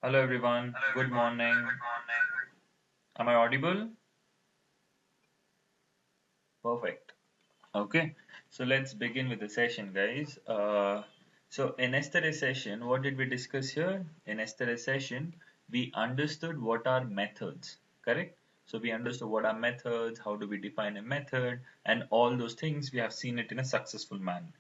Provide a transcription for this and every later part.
Hello everyone, good morning. Am I audible? Perfect. Okay, so let's begin with the session, guys. So in yesterday's session, what did we discuss here? In yesterday's session, we understood what are methods, correct? So we understood what are methods, how do we define a method, and all those things we have seen it in a successful manner.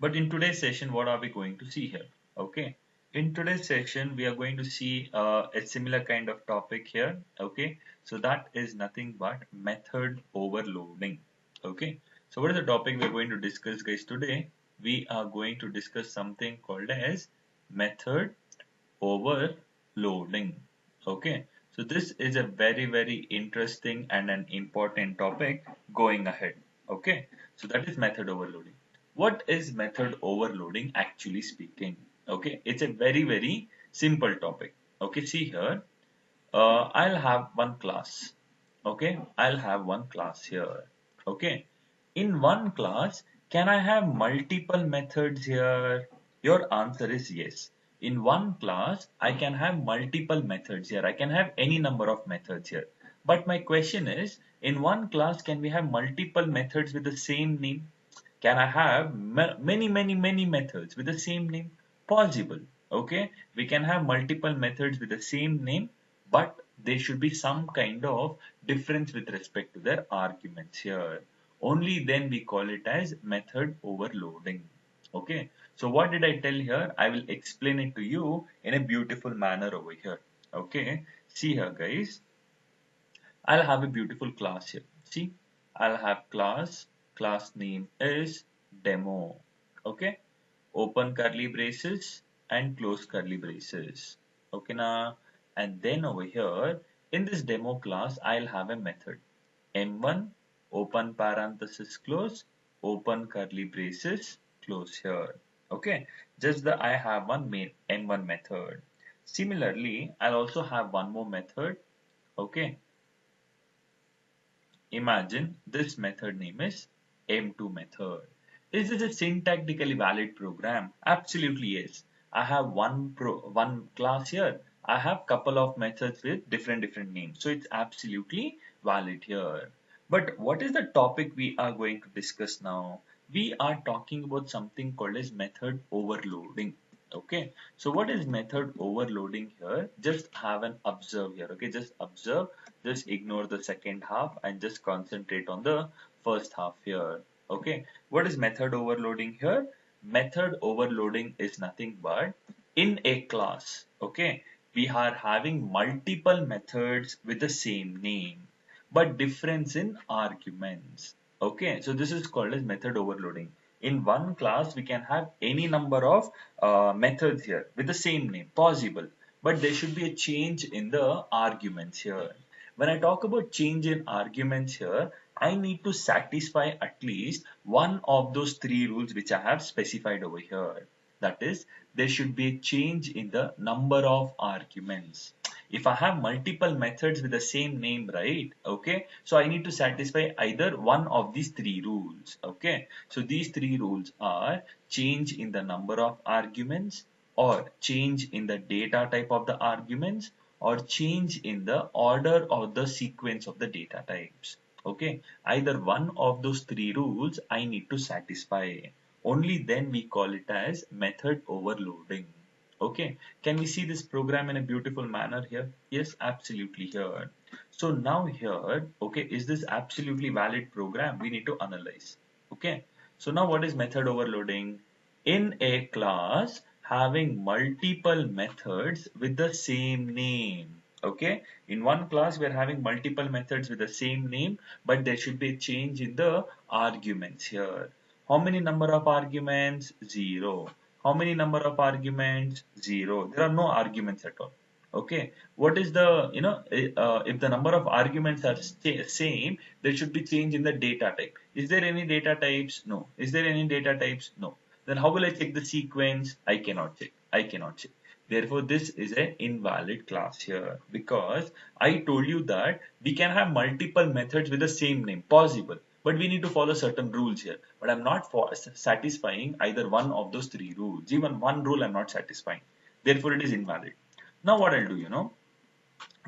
But in today's session, what are we going to see here? Okay. In today's session, we are going to see a similar kind of topic here. Okay. So that is nothing but method overloading. Okay. So what is the topic we are going to discuss, guys, today? We are going to discuss something called as method overloading. Okay. So this is a very interesting and an important topic going ahead. Okay. So that is method overloading. What is method overloading actually speaking? Okay. It's a very simple topic. Okay. See here. I'll have one class. Okay. I'll have one class here. Okay. In one class, can I have multiple methods here? Your answer is yes. In one class, I can have multiple methods here. I can have any number of methods here. But my question is, in one class, can we have multiple methods with the same name? Can I have many methods with the same name? Possible. Okay. We can have multiple methods with the same name, but there should be some kind of difference with respect to their arguments here. Only then we call it as method overloading. Okay. So what did I tell here? I will explain it to you in a beautiful manner over here. Okay. See here, guys. I'll have a beautiful class here. See, I'll have class name is demo. Okay, open curly braces and close curly braces. Okay, now, and then over here in this demo class, I'll have a method M1 open parenthesis close, open curly braces, close here. Okay, just the I have one main M1 method. Similarly, I'll also have one more method. Okay, imagine this method name is M2 method. Is this a syntactically valid program? Absolutely yes. I have one class here. I have couple of methods with different names. So it's absolutely valid here. But what is the topic we are going to discuss now? We are talking about something called as method overloading. Okay, so what is method overloading here? Just have an observe here. Okay, just observe, just ignore the second half and just concentrate on the first half here. Okay, what is method overloading here? Method overloading is nothing but in a class. Okay, we are having multiple methods with the same name but difference in arguments. Okay, so this is called as method overloading. In one class, we can have any number of methods here with the same name, possible, but there should be a change in the arguments here. When I talk about change in arguments here, I need to satisfy at least one of those three rules which I have specified over here. That is, there should be a change in the number of arguments. If I have multiple methods with the same name, right? Okay, so I need to satisfy either one of these three rules. Okay, so these three rules are change in the number of arguments, or change in the data type of the arguments, or change in the order or the sequence of the data types. Okay, either one of those three rules I need to satisfy. Only then we call it as method overloading. Okay, can we see this program in a beautiful manner here? Yes, absolutely here. So now here, okay, is this absolutely valid program? We need to analyze. Okay, so now what is method overloading? In a class having multiple methods with the same name. Okay, in one class we are having multiple methods with the same name, but there should be a change in the arguments here. How many number of arguments? 0. How many number of arguments? 0. There are no arguments at all. Okay. What is the, if the number of arguments are same, there should be change in the data type. Is there any data types? No. Is there any data types? No. Then how will I check the sequence? I cannot check. I cannot check. Therefore, this is an invalid class here because I told you that we can have multiple methods with the same name, possible, but we need to follow certain rules here. But I'm not satisfying either one of those three rules. Even one rule I'm not satisfying. Therefore, it is invalid. Now what I'll do,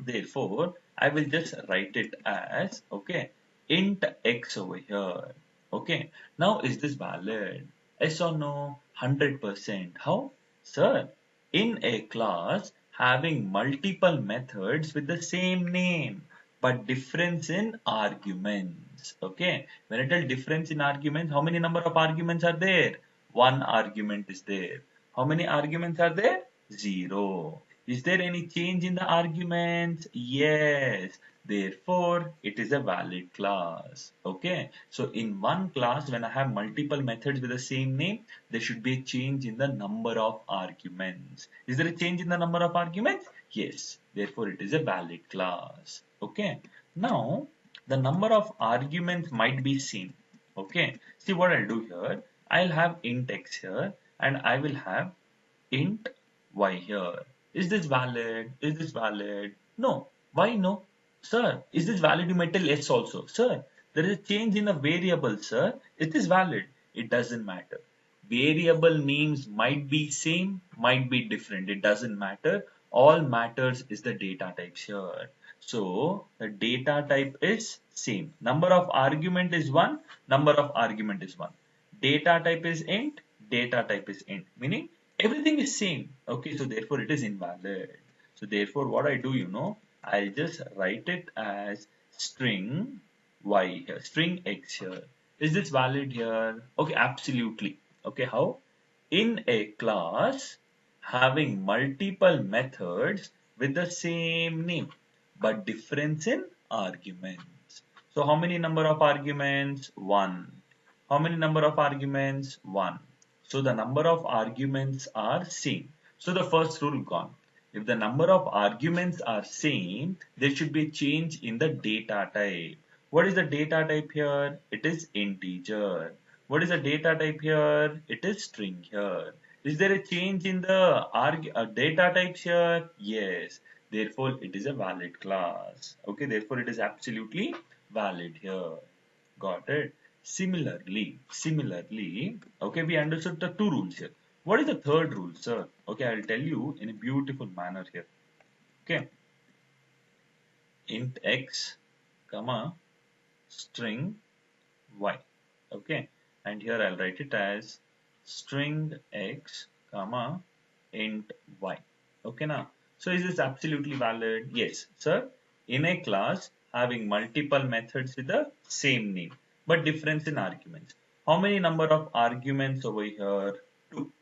therefore, I will just write it as, okay, int x over here. Okay. Now, is this valid? Yes or no? 100%. How? Sir, in a class having multiple methods with the same name, but difference in arguments. Okay. When I tell difference in arguments, how many number of arguments are there? One argument is there. How many arguments are there? Zero. Is there any change in the arguments? Yes. Therefore, it is a valid class. Okay. So in one class, when I have multiple methods with the same name, there should be a change in the number of arguments. Is there a change in the number of arguments? Yes. Therefore, it is a valid class. Okay. Now, the number of arguments might be same. Okay. See what I'll do here. I'll have int x here and I will have int y here. Is this valid? Is this valid? No. Why no? Sir, is this valid? You might tell yes also. Sir, there is a change in a variable, sir. It is valid. It doesn't matter. Variable names might be same, might be different. It doesn't matter. All matters is the data types here. So the data type is same. Number of argument is 1. Number of argument is 1. Data type is int. Data type is int. Meaning everything is same. Okay, so therefore it is invalid. So therefore what I do, I'll just write it as string y here, string x here. Is this valid here? Okay, absolutely. Okay, how? In a class having multiple methods with the same name but difference in arguments. So how many number of arguments? 1. How many number of arguments? 1. So the number of arguments are same. So the first rule gone. If the number of arguments are same, there should be a change in the data type. What is the data type here? It is integer. What is the data type here? It is string here. Is there a change in the data types here? Yes. Therefore, it is a valid class. Okay, therefore it is absolutely valid here. Got it? Similarly, okay, we understood the two rules here. What is the third rule, sir? Okay, I'll tell you in a beautiful manner here. Okay, int x, comma, string y. Okay, and here I'll write it as string x, comma, int y. Okay, now, so is this absolutely valid? Yes, sir. In a class having multiple methods with the same name but difference in arguments. How many number of arguments over here? 2.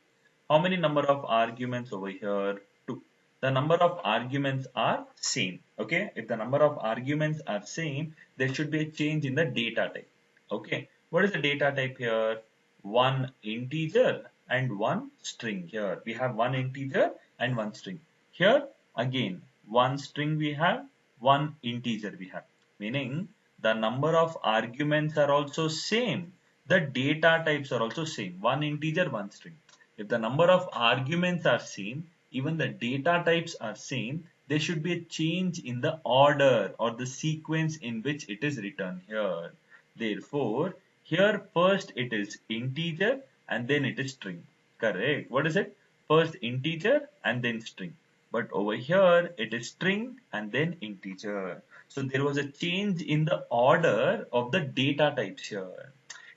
How many number of arguments over here? 2. The number of arguments are same. Okay, if the number of arguments are same, there should be a change in the data type. Okay, what is the data type here? One integer and one string here. We have one integer and one string. Here again, one string we have, one integer we have. Meaning the number of arguments are also same. The data types are also same. One integer, one string. If the number of arguments are same, even the data types are same, there should be a change in the order or the sequence in which it is written here. Therefore, here first it is integer and then it is string. Correct. What is it? First integer and then string. But over here it is string and then integer. So there was a change in the order of the data types here.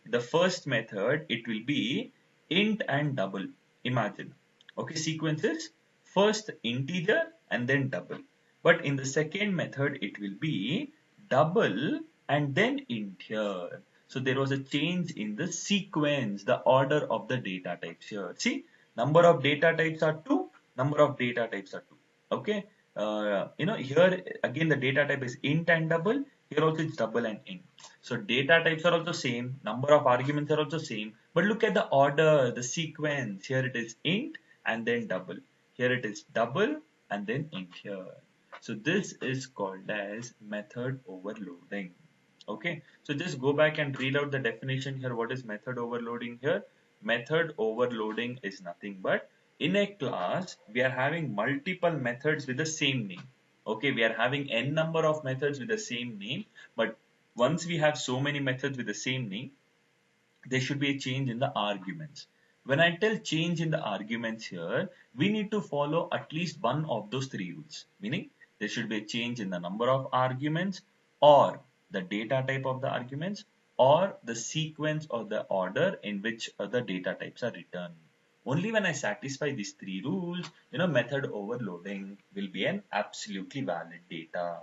The first method, it will be int and double. Imagine. Okay, sequences. First integer and then double. But in the second method, it will be double and then int here. So there was a change in the sequence, the order of the data types here. See, number of data types are 2, number of data types are 2. Okay, here again the data type is int and double. Here also it's double and int. So data types are also same, number of arguments are also same, but look at the order, the sequence. Here it is int and then double. Here it is double and then int here. So this is called as method overloading. Okay, so just go back and read out the definition here. What is method overloading here? Method overloading is nothing but in a class we are having multiple methods with the same name. Okay, we are having n number of methods with the same name, but once we have so many methods with the same name, there should be a change in the arguments. When I tell change in the arguments here, we need to follow at least one of those three rules, meaning there should be a change in the number of arguments or the data type of the arguments or the sequence or the order in which the data types are written. Only when I satisfy these three rules, method overloading will be an absolutely valid data.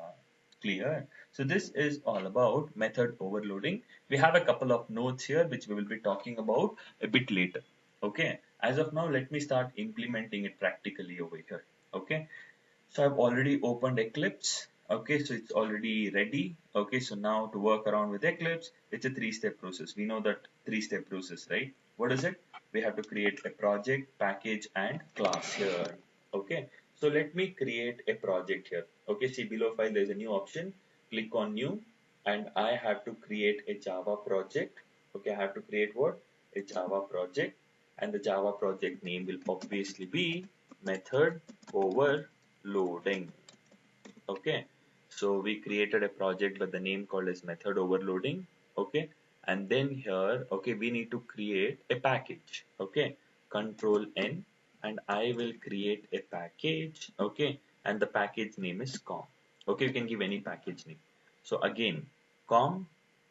Clear? So this is all about method overloading. We have a couple of notes here which we will be talking about a bit later. Okay. As of now, let me start implementing it practically over here. Okay. So I've already opened Eclipse. Okay, so it's already ready. Okay, so now to work around with Eclipse, it's a three-step process. We know that three-step process, right? What is it? We have to create a project, package, and class here. Okay, so let me create a project here. Okay, see below file, there's a new option. Click on new, and I have to create a Java project. Okay, I have to create what? A Java project, and the Java project name will obviously be method overloading. Okay, so we created a project by the name called as method overloading. Okay, and then here, okay, we need to create a package. Okay, control N, and I will create a package. Okay, and the package name is com. Okay, you can give any package name. So again, com,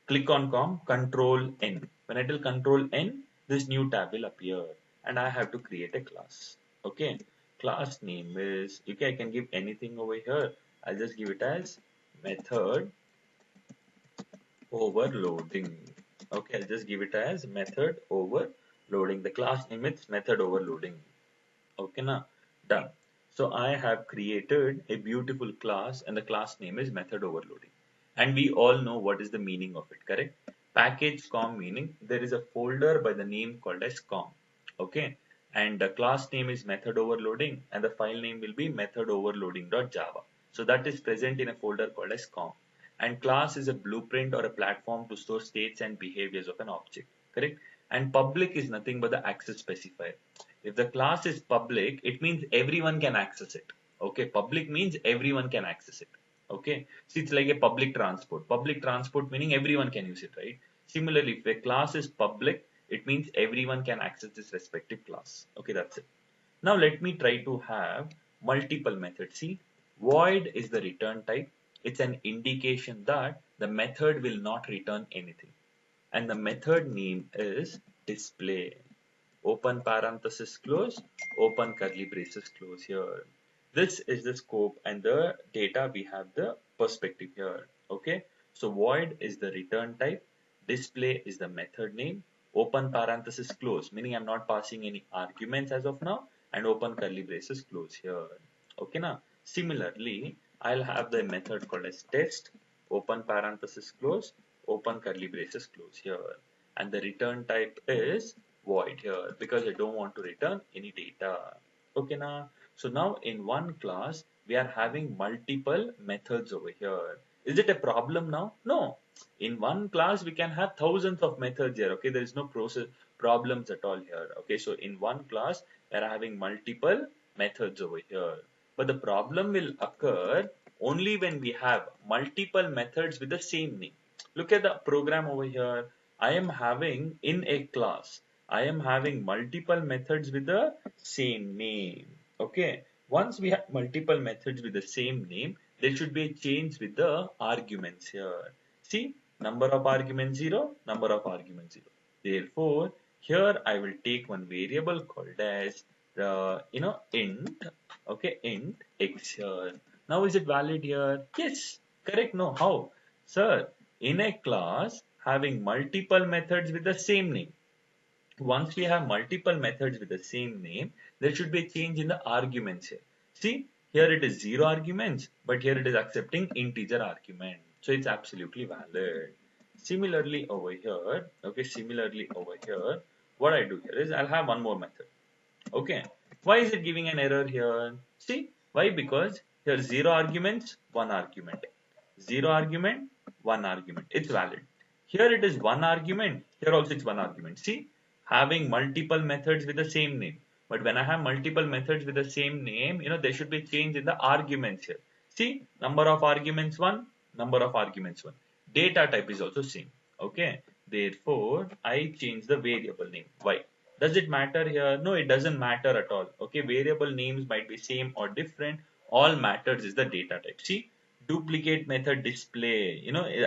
click on com, control N. When I tell control N, this new tab will appear, and I have to create a class. Okay, class name is, okay, I can give anything over here. I'll just give it as method overloading. Okay, I'll just give it as method overloading. The class name is method overloading. Okay, now done. So I have created a beautiful class and the class name is method overloading. And we all know what is the meaning of it, correct? Package com meaning there is a folder by the name called as com. Okay, and the class name is method overloading and the file name will be method overloading.java. So that is present in a folder called as com. And class is a blueprint or a platform to store states and behaviors of an object, correct? And public is nothing but the access specifier. If the class is public, it means everyone can access it. Okay, public means everyone can access it. Okay, so it's like a public transport. Public transport meaning everyone can use it, right? Similarly, if a class is public, it means everyone can access this respective class. Okay, that's it. Now let me try to have multiple methods. See, void is the return type. It's an indication that the method will not return anything. And the method name is display. Open parenthesis close, open curly braces close here. This is the scope and the data we have the perspective here. Okay, so void is the return type, display is the method name, open parenthesis close meaning I'm not passing any arguments as of now, and open curly braces close here. Okay, now similarly I'll have the method called as test, open parenthesis close, open curly braces close here, and the return type is void here because I don't want to return any data. Okay, now so now in one class we are having multiple methods over here. Is it a problem now? No. In one class we can have thousands of methods here. Okay, there is no process problems at all here. Okay, so in one class we are having multiple methods over here. But the problem will occur only when we have multiple methods with the same name. Look at the program over here. I am having in a class, I am having multiple methods with the same name. Okay. Once we have multiple methods with the same name, there should be a change with the arguments here. See, number of arguments 0, number of arguments 0. Therefore, here I will take one variable called as int. Okay, int x here. Now is it valid here? Yes. Correct. No. How? Sir, in a class having multiple methods with the same name. Once we have multiple methods with the same name, there should be a change in the arguments here. See, here it is 0 arguments, but here it is accepting integer argument. So it's absolutely valid. Similarly over here, okay, similarly over here, what I do here is I'll have one more method. Okay, why is it giving an error here? See, why? Because here 0 arguments, 1 argument. 0 argument, 1 argument. It's valid. Here it is 1 argument, here also it's 1 argument. See, having multiple methods with the same name. But when I have multiple methods with the same name, there should be a change in the arguments here. See, number of arguments 1, number of arguments 1. Data type is also same. Okay, therefore I change the variable name. Why? Does it matter here? No, it doesn't matter at all. Okay, variable names might be same or different. All matters is the data type. See, duplicate method display.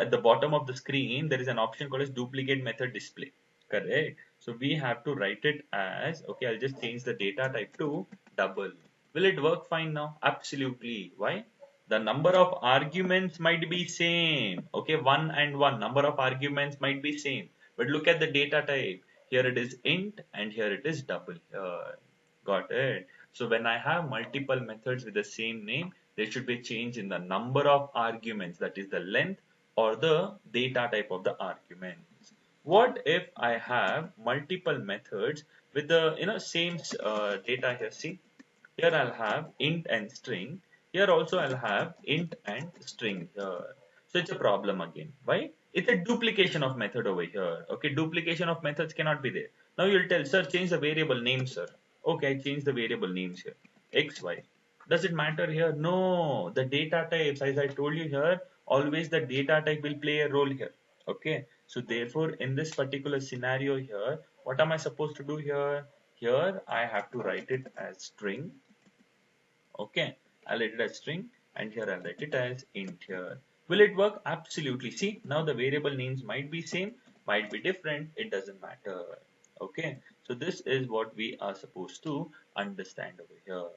At the bottom of the screen, there is an option called as duplicate method display. Correct. So we have to write it as, okay, I'll just change the data type to double. Will it work fine now? Absolutely. Why? The number of arguments might be same. Okay, 1 and 1. Number of arguments might be same. But look at the data type. Here it is int and here it is double. Got it. So when I have multiple methods with the same name, there should be a change in the number of arguments, that is the length or the data type of the arguments. What if I have multiple methods with the same data here? See, here I'll have int and string. Here also I'll have int and string here. So it's a problem again. Why? It's a duplication of method over here. Okay, duplication of methods cannot be there. Now you'll tell, sir, change the variable name, sir. Okay, I change the variable names here. X, Y. Does it matter here? No. The data types, as I told you here, always the data type will play a role here. Okay. So therefore, in this particular scenario here, what am I supposed to do here? Here I have to write it as string. Okay, I'll write it as string and here I'll write it as int here. Will it work? Absolutely. See, now the variable names might be same, might be different, it doesn't matter. Okay, so this is what we are supposed to understand over here.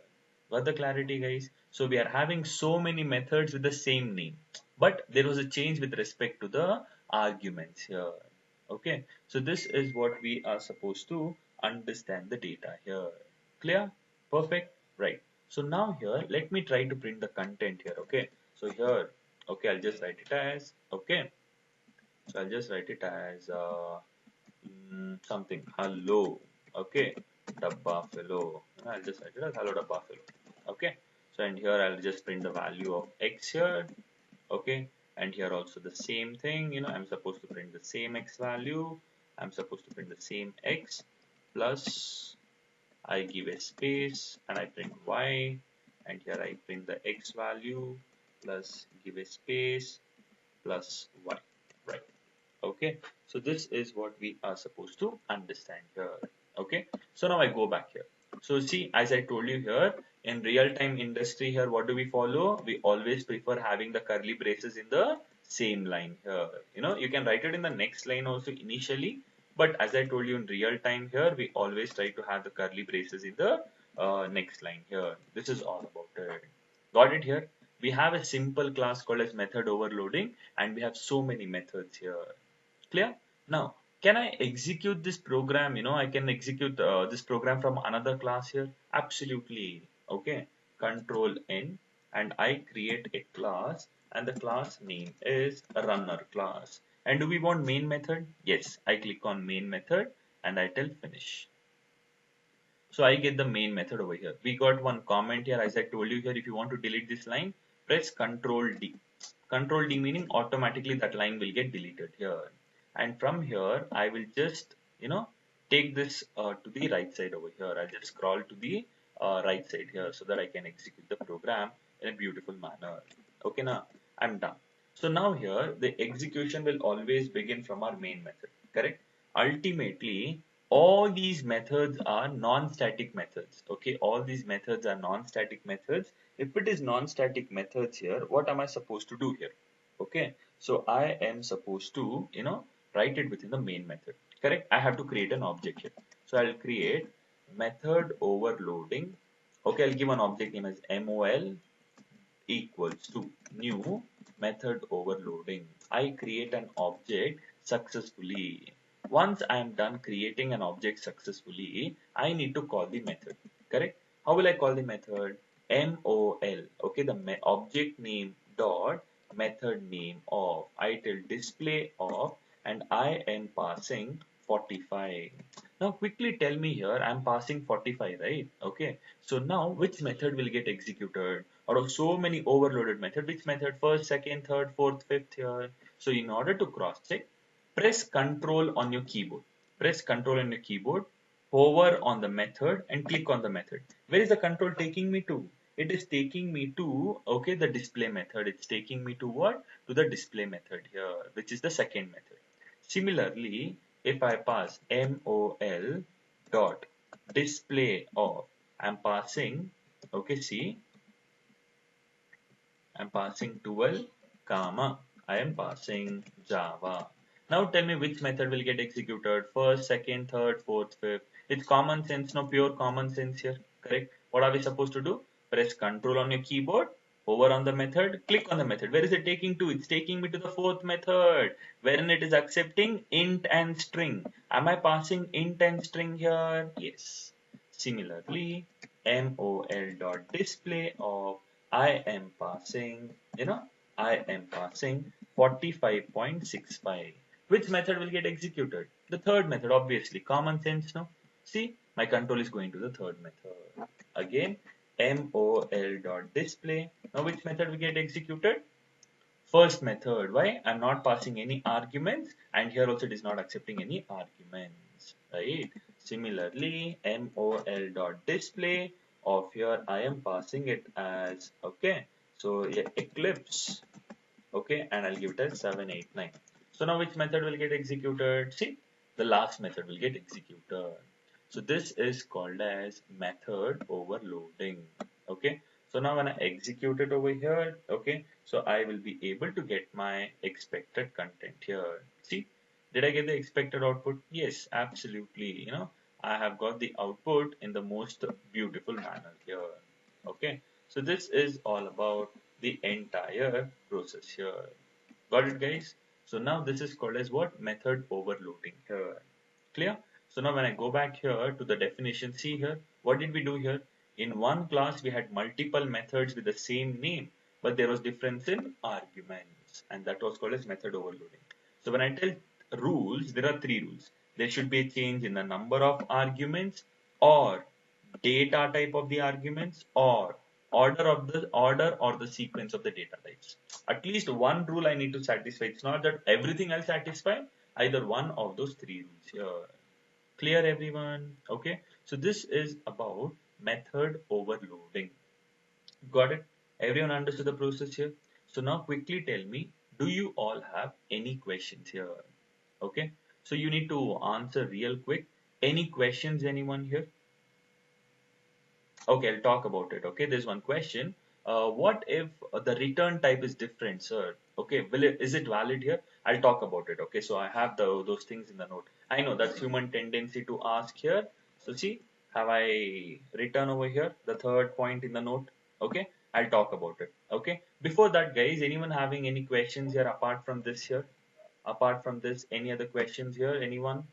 Got the clarity, guys? So we are having so many methods with the same name, but there was a change with respect to the arguments here. Okay, so this is what we are supposed to understand the data here. Clear? Perfect? Right. So now here, let me try to print the content here. Okay. So here, okay, I'll just write it as, okay. So I'll just write it as something, hello. Okay. Dabba fellow. I'll just write it as hello dabba fellow. Okay. So and here I'll just print the value of x here. Okay. And here also the same thing, I'm supposed to print the same x value. I'm supposed to print the same x plus I give a space and I print y, and here I print the x value plus give a space plus y, right? Okay, so this is what we are supposed to understand here. Okay, so now I go back here. So see, as I told you here, in real-time industry here, what do we follow? We always prefer having the curly braces in the same line here. You can write it in the next line also initially, but as I told you in real time here, we always try to have the curly braces in the next line here. This is all about it. Got it here? We have a simple class called as method overloading, and we have so many methods here. Clear? Now, can I execute this program? I can execute this program from another class here. Absolutely. Okay. Control N, and I create a class, and the class name is runner class. And do we want main method? Yes. I click on main method and I tell finish. So I get the main method over here. We got one comment here. As I told you here, if you want to delete this line, press Control D. Control D meaning automatically that line will get deleted here. And from here, I will just, take this to the right side over here. I'll just scroll to the right side here so that I can execute the program in a beautiful manner. Okay, now I'm done. So now here, the execution will always begin from our main method, correct? Ultimately, all these methods are non-static methods. Okay, all these methods are non-static methods. If it is non-static methods here, what am I supposed to do here? Okay, so I am supposed to, write it within the main method. Correct? I have to create an object here. So I'll create method overloading. Okay, I'll give an object name as mol equals to new method overloading. I create an object successfully. Once I am done creating an object successfully, I need to call the method. Correct? How will I call the method? Mol. Okay, the object name dot method name of. I tell display of, and I am passing 45. Now quickly tell me here, I'm passing 45, right? Okay. So now which method will get executed? Out of so many overloaded methods, which method? First, second, third, fourth, fifth here. So in order to cross check, press Control on your keyboard. Press Control on your keyboard, hover on the method and click on the method. Where is the control taking me to? It is taking me to, okay, the display method. It's taking me to what? To the display method here, which is the second method. Similarly, if I pass mol dot display of, I'm passing, okay, see, I'm passing 12, comma, I am passing Java. Now tell me which method will get executed first, second, third, fourth, fifth. It's common sense, no, pure common sense here, correct? What are we supposed to do? Press Control on your keyboard, hover on the method, click on the method. Where is it taking to? It's taking me to the fourth method, wherein it is accepting int and string. Am I passing int and string here? Yes. Similarly, mol dot display of, I am passing, I am passing 45.65. Which method will get executed? The third method, obviously. Common sense, no? See, my control is going to the third method. Again, mol dot display. Now, which method will get executed? First method. Why? I'm not passing any arguments, and here also it is not accepting any arguments, right? Similarly, mol dot display of, here I am passing it as, okay, so yeah, Eclipse, okay, and I'll give it as 789. So now which method will get executed? See, the last method will get executed. So this is called as method overloading. Okay. So now when I execute it over here, okay, so I will be able to get my expected content here. See, did I get the expected output? Yes, absolutely. I have got the output in the most beautiful manner here. Okay. So this is all about the entire process here. Got it, guys? So now this is called as what? Method overloading here. Clear? So now when I go back here to the definition, see here, what did we do here? In one class, we had multiple methods with the same name, but there was difference in arguments, and that was called as method overloading. So when I tell rules, there are three rules. There should be a change in the number of arguments, or data type of the arguments, or order or the sequence of the data types. At least one rule I need to satisfy. It's not that everything I'll satisfy, either one of those three rules here. Clear, everyone? Okay, so this is about method overloading. Got it? Everyone understood the process here? So now quickly tell me, do you all have any questions here? Okay, so you need to answer real quick. Any questions, anyone here? Okay, I'll talk about it. Okay, there's one question. What if the return type is different, sir? Okay, is it valid here? I'll talk about it. Okay, so I have those things in the note. I know that's human tendency to ask here. So see, have I written over here the third point in the note? Okay, I'll talk about it. Okay, before that, guys, anyone having any questions here apart from this here? Apart from this, any other questions here? Anyone?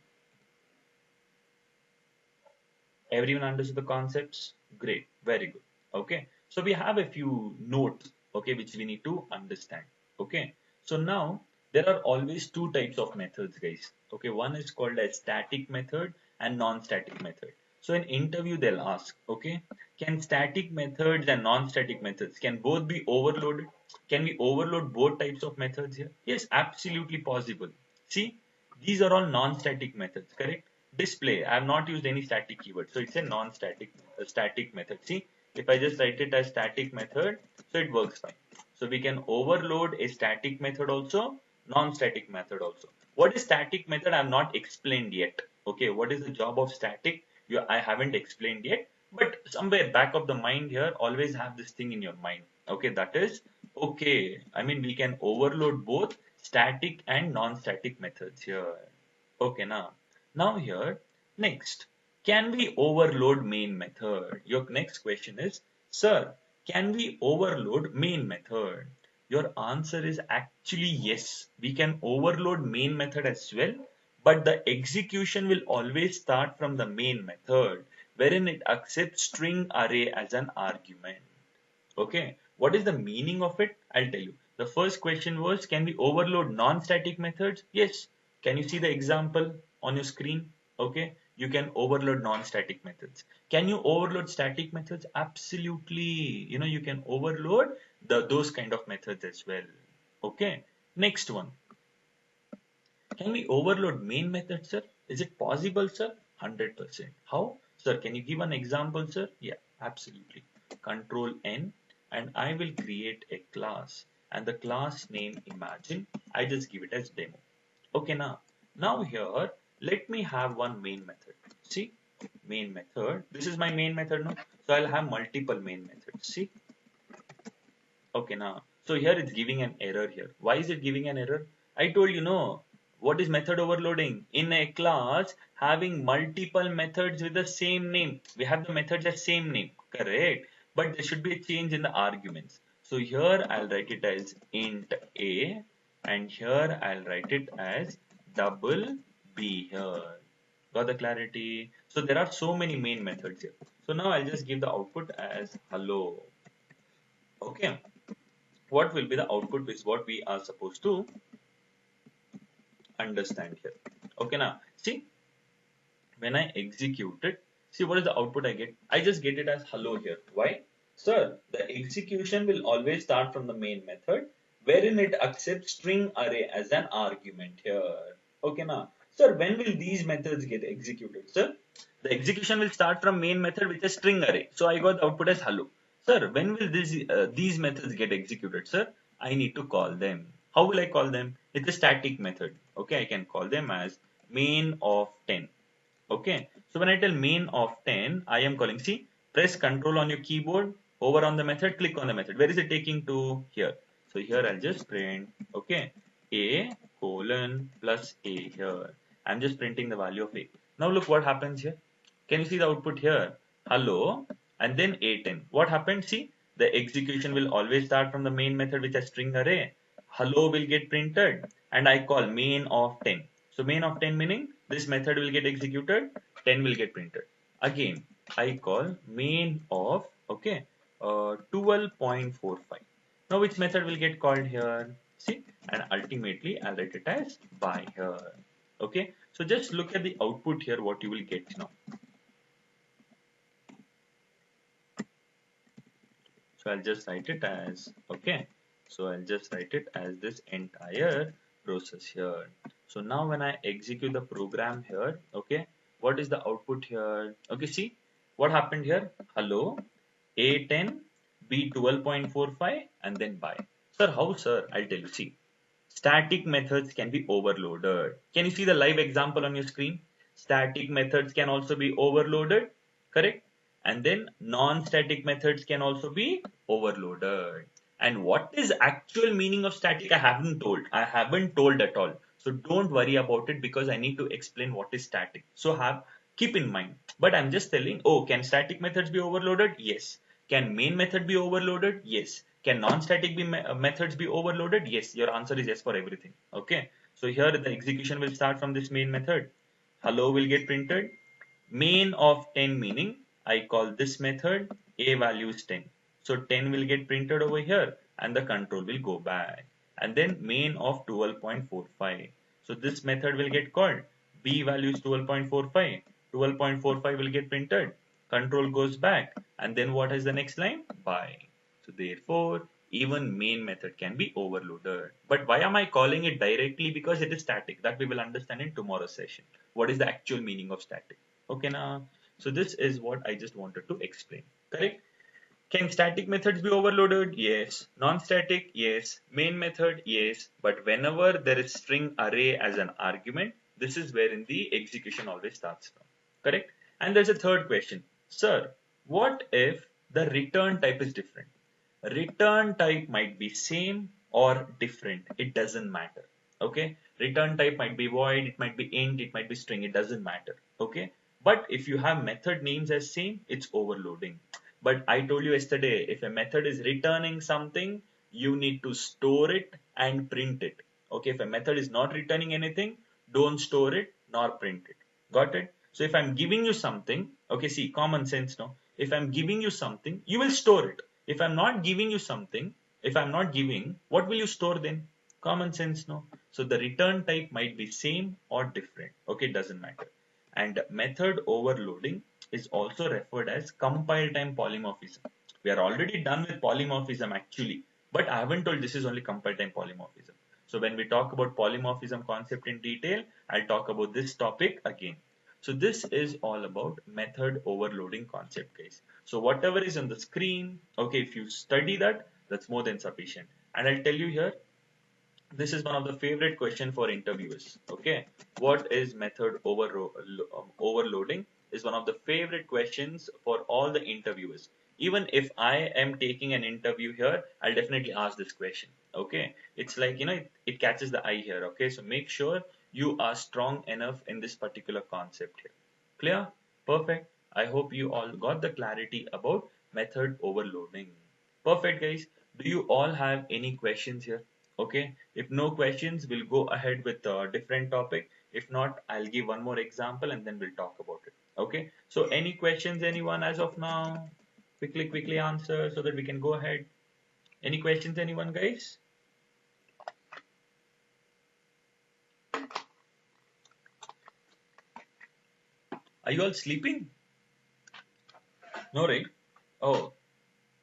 Everyone understood the concepts? Great, very good. Okay, so we have a few notes, okay, which we need to understand. Okay, so now there are always two types of methods, guys. Okay, one is called a static method and non-static method. So in interview they'll ask, okay, can static methods and non-static methods can both be overloaded? Can we overload both types of methods here? Yes, absolutely possible. See, these are all non-static methods, correct? Display, I have not used any static keyword, so it's a non-static static method. See, if I just write it as static method, so it works fine. So we can overload a static method also, non-static method also. What is static method? I have not explained yet. Okay, what is the job of static? I haven't explained yet, but somewhere back of the mind here, always have this thing in your mind. Okay, that is okay. I mean, we can overload both static and non-static methods here. Okay, now here, next, can we overload main method? Your next question is, sir, can we overload main method? Your answer is actually yes. We can overload main method as well, but the execution will always start from the main method, wherein it accepts string array as an argument. Okay, what is the meaning of it? I'll tell you. The first question was, can we overload non-static methods? Yes. Can you see the example on your screen? Okay, you can overload non-static methods. Can you overload static methods? Absolutely. You can overload those kind of methods as well. Okay, next one. Can we overload main method, sir? Is it possible, sir? 100%. How? Sir, can you give an example, sir? Yeah, absolutely. Control N, and I will create a class, and the class name imagine. I just give it as demo. Okay, now here, let me have one main method. See, main method. This is my main method now. So I'll have multiple main methods. See? Okay, now. So here it's giving an error here. Why is it giving an error? I told you no. What is method overloading? In a class having multiple methods with the same name. We have the methods as same name. Correct. But there should be a change in the arguments. So here I'll write it as int a, and here I'll write it as double b here. Got the clarity? So there are so many main methods here. So now I'll just give the output as hello. Okay. What will be the output is what we are supposed to understand here. Okay, now see, when I execute it, see what is the output I get? I just get it as hello here. Why? Sir, the execution will always start from the main method wherein it accepts string array as an argument here. Okay, now, sir, when will these methods get executed, sir? The execution will start from main method with a string array. So I got the output as hello. Sir, when will these methods get executed, sir? I need to call them. How will I call them? It's a static method. Okay, I can call them as main of 10. Okay, so when I tell main of 10, I am calling, see, press control on your keyboard, hover on the method, click on the method. Where is it taking to? Here. So here I'll just print, okay, a colon plus a here. I'm just printing the value of a. Now look what happens here. Can you see the output here? Hello, and then a10. What happened? See, the execution will always start from the main method with a string array. Hello will get printed, and I call main of 10. So main of 10 meaning this method will get executed, 10 will get printed. Again, I call main of, okay, 12.45. Now which method will get called here? See, and ultimately I'll write it as by here. Okay, so just look at the output here, what you will get now. So I'll just write it as, okay, so I'll just write it as this entire process here. So now when I execute the program here, okay, what is the output here? Okay, see what happened here? Hello, A10, B12.45, and then by. Sir, how, sir? I'll tell you. See, static methods can be overloaded. Can you see the live example on your screen? Static methods can also be overloaded, correct? And then non-static methods can also be overloaded. And what is actual meaning of static? I haven't told. I haven't told at all. So don't worry about it because I need to explain what is static. So keep in mind. But I'm just telling, oh, can static methods be overloaded? Yes. Can main method be overloaded? Yes. Can non-static methods be overloaded? Yes. Your answer is yes for everything. Okay. So here the execution will start from this main method. Hello will get printed. Main of 10 meaning I call this method a value is 10. So 10 will get printed over here and the control will go back. And then main of 12.45. So this method will get called b value is 12.45. 12.45 will get printed. Control goes back. And then what is the next line? By. So therefore, even main method can be overloaded. But why am I calling it directly? Because it is static. That we will understand in tomorrow's session. What is the actual meaning of static? Okay, now. So this is what I just wanted to explain. Correct? Can static methods be overloaded? Yes. Non-static? Yes. Main method? Yes. But whenever there is string array as an argument, this is wherein the execution always starts from. Correct? And there's a third question. Sir, what if the return type is different? Return type might be same or different. It doesn't matter. Okay? Return type might be void, it might be int, it might be string. It doesn't matter. Okay? But if you have method names as same, it's overloading. But I told you yesterday, if a method is returning something, you need to store it and print it. Okay, if a method is not returning anything, don't store it nor print it. Got it? So if I'm giving you something, okay, see, common sense now. If I'm giving you something, you will store it. If I'm not giving you something, if I'm not giving, what will you store then? Common sense, no? So the return type might be same or different. Okay, it doesn't matter. And method overloading is also referred as compile time polymorphism. We are already done with polymorphism actually, but I haven't told this is only compile time polymorphism. So when we talk about polymorphism concept in detail, I'll talk about this topic again. So this is all about method overloading concept, guys. So whatever is on the screen, okay, if you study that, that's more than sufficient. And I'll tell you here, this is one of the favorite question for interviewers. Okay, what is method overloading? is one of the favorite questions for all the interviewers. Even if I am taking an interview here, I'll definitely ask this question. Okay, it's like, it catches the eye here. Okay, so make sure you are strong enough in this particular concept here. Clear? Perfect. I hope you all got the clarity about method overloading. Perfect, guys. Do you all have any questions here? Okay. If no questions, we'll go ahead with a different topic. If not, I'll give one more example and then we'll talk about it. Okay. So any questions, anyone as of now? Quickly answer so that we can go ahead. Any questions, anyone, guys? Are you all sleeping? No, right? Oh,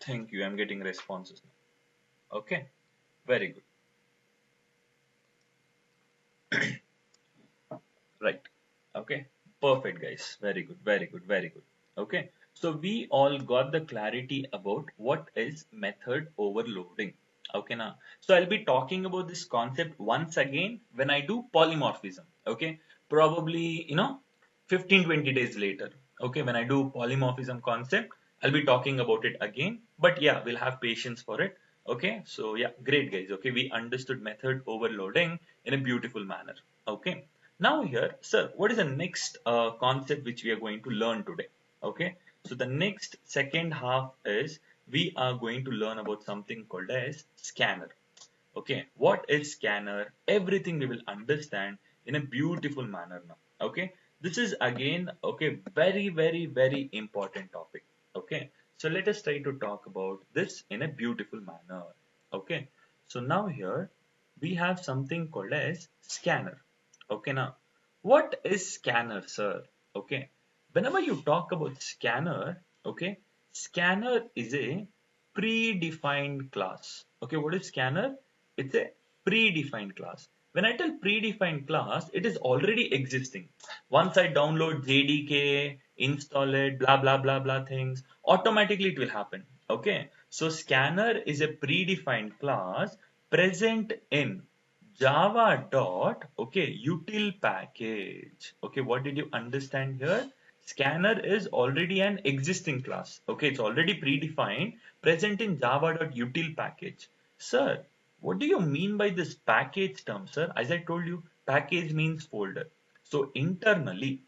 thank you. I'm getting responses now. Okay. Very good. Right. Okay. Perfect, guys. Very good. Very good. Very good. Okay. So we all got the clarity about what is method overloading. Okay, now. So I'll be talking about this concept once again when I do polymorphism. Okay. Probably, 15-20 days later. Okay. When I do polymorphism concept, I'll be talking about it again. But yeah, we'll have patience for it. Okay. So yeah, great, guys. Okay. We understood method overloading in a beautiful manner. Okay. Now here, sir, what is the next concept which we are going to learn today? Okay, so the next second half is we are going to learn about something called as scanner. Okay, what is scanner? Everything we will understand in a beautiful manner now. Okay, this is again, okay, very important topic. Okay, so let us try to talk about this in a beautiful manner. Okay, so now here we have something called as scanner. Okay, now what is scanner, sir? Okay, whenever you talk about scanner, okay, scanner is a predefined class. Okay, what is scanner? It's a predefined class. When I tell predefined class, it is already existing. Once I download JDK, install it, blah blah blah blah things, automatically it will happen. Okay, so scanner is a predefined class present in Java dot, okay, util package. Okay, what did you understand here? Scanner is already an existing class. Okay, it's already predefined, present in Java dot util package. Sir, what do you mean by this package term, sir? As I told you, package means folder. So internally,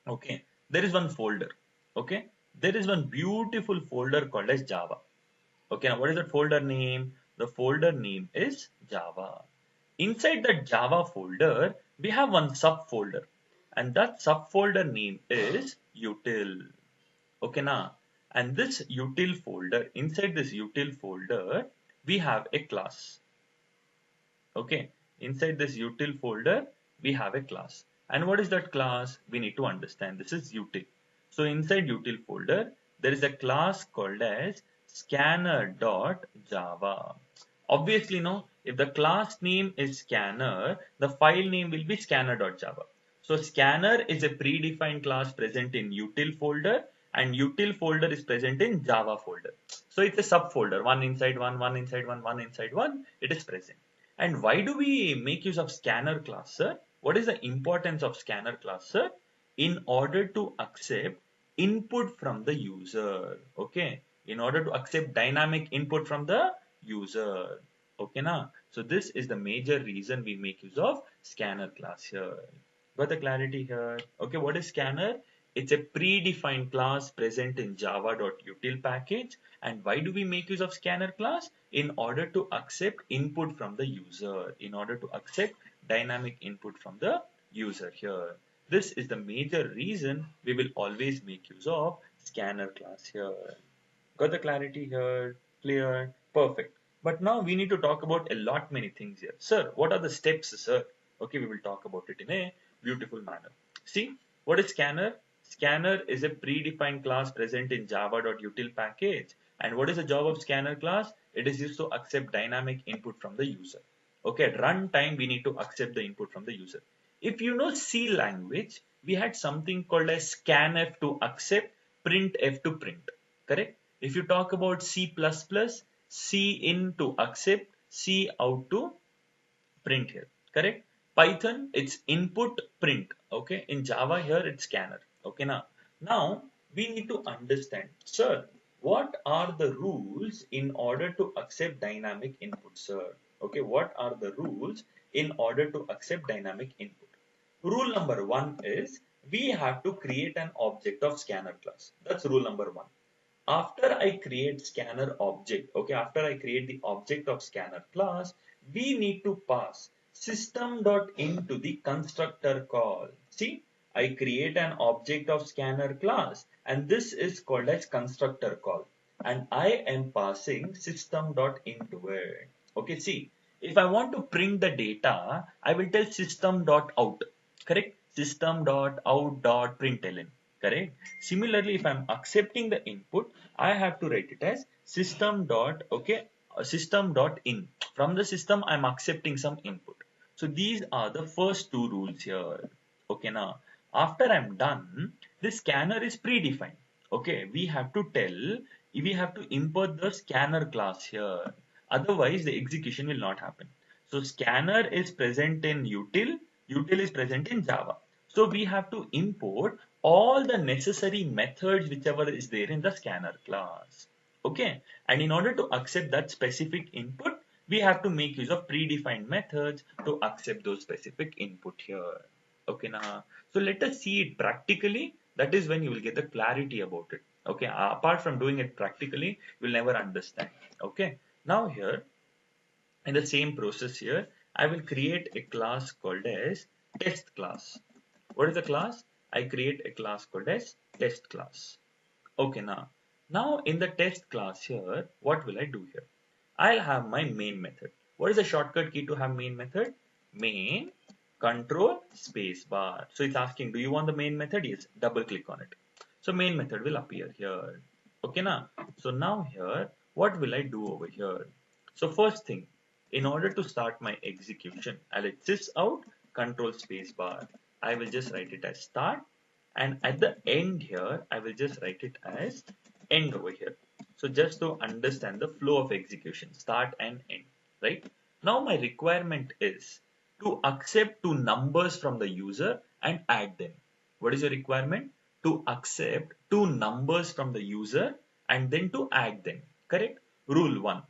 okay, there is one folder. Okay, there is one beautiful folder called as Java. Okay, now what is that folder name? The folder name is Java. Inside that Java folder, we have one subfolder, and that subfolder name is util. Okay, now, and this util folder, inside this util folder, we have a class. Okay, inside this util folder, we have a class. And what is that class? We need to understand. This is util. So inside util folder, there is a class called as scanner.java. Obviously, no, if the class name is scanner, the file name will be scanner.java. So scanner is a predefined class present in util folder, and util folder is present in Java folder. So it's a subfolder, one inside one, one inside one, one inside one, it is present. And why do we make use of scanner class, sir? What is the importance of scanner class, sir? In order to accept input from the user. Okay. In order to accept dynamic input from the user. Okay, now. So this is the major reason we make use of scanner class here. Got the clarity here? Okay, what is scanner? It's a predefined class present in java.util package. And why do we make use of scanner class? In order to accept input from the user, in order to accept dynamic input from the user here. This is the major reason we will always make use of scanner class here. Got the clarity here? Clear? Perfect. But now we need to talk about a lot many things here. Sir, what are the steps, sir? Okay, we will talk about it in a beautiful manner. See, what is scanner? Scanner is a predefined class present in java.util package. And what is the job of scanner class? It is used to accept dynamic input from the user. Okay, at runtime, we need to accept the input from the user. If you know C language, we had something called as scanf to accept, printf to print. Correct? If you talk about C++, C in to accept, C out to print here. Correct? Python, it's input print. Okay. In Java here, it's scanner. Okay. Now, Now we need to understand, sir, what are the rules in order to accept dynamic input, sir? Okay, what are the rules in order to accept dynamic input? Rule number one is we have to create an object of scanner class. That's rule number one. After I create scanner object, okay, after I create the object of scanner class, we need to pass system.in to the constructor call. See, I create an object of scanner class and this is called as constructor call and I am passing system.in to it. Okay, see, if I want to print the data, I will tell system.out, correct? System.out.println, correct? Similarly, if I'm accepting the input, I have to write it as system.in. From the system, I'm accepting some input. So these are the first two rules here. Okay, now after I'm done, this scanner is predefined. Okay, we have to import the scanner class here. Otherwise, the execution will not happen. So scanner is present in util is present in Java. So we have to import all the necessary methods whichever is there in the scanner class. Okay, and in order to accept that specific input, we have to make use of predefined methods to accept those specific input here. Okay, now, so let us see it practically. That is when you will get the clarity about it. Okay, apart from doing it practically, you will never understand. Okay, now here, in the same process here, I will create a class called as test class. What is the class? I create a class called as test class. Okay, now in the test class here, what will I do here? I'll have my main method. What is the shortcut key to have main method? Main control space bar. So it's asking, do you want the main method? Yes, double click on it. So main method will appear here. Okay, now. So now here, what will I do over here? So first thing, in order to start my execution, I'll hit sys out control space bar. I will just write it as start, and at the end here, I will just write it as end over here. So just to understand the flow of execution, start and end, right? Now my requirement is to accept two numbers from the user and add them. What is your requirement? To accept two numbers from the user and then to add them, correct? Rule 1.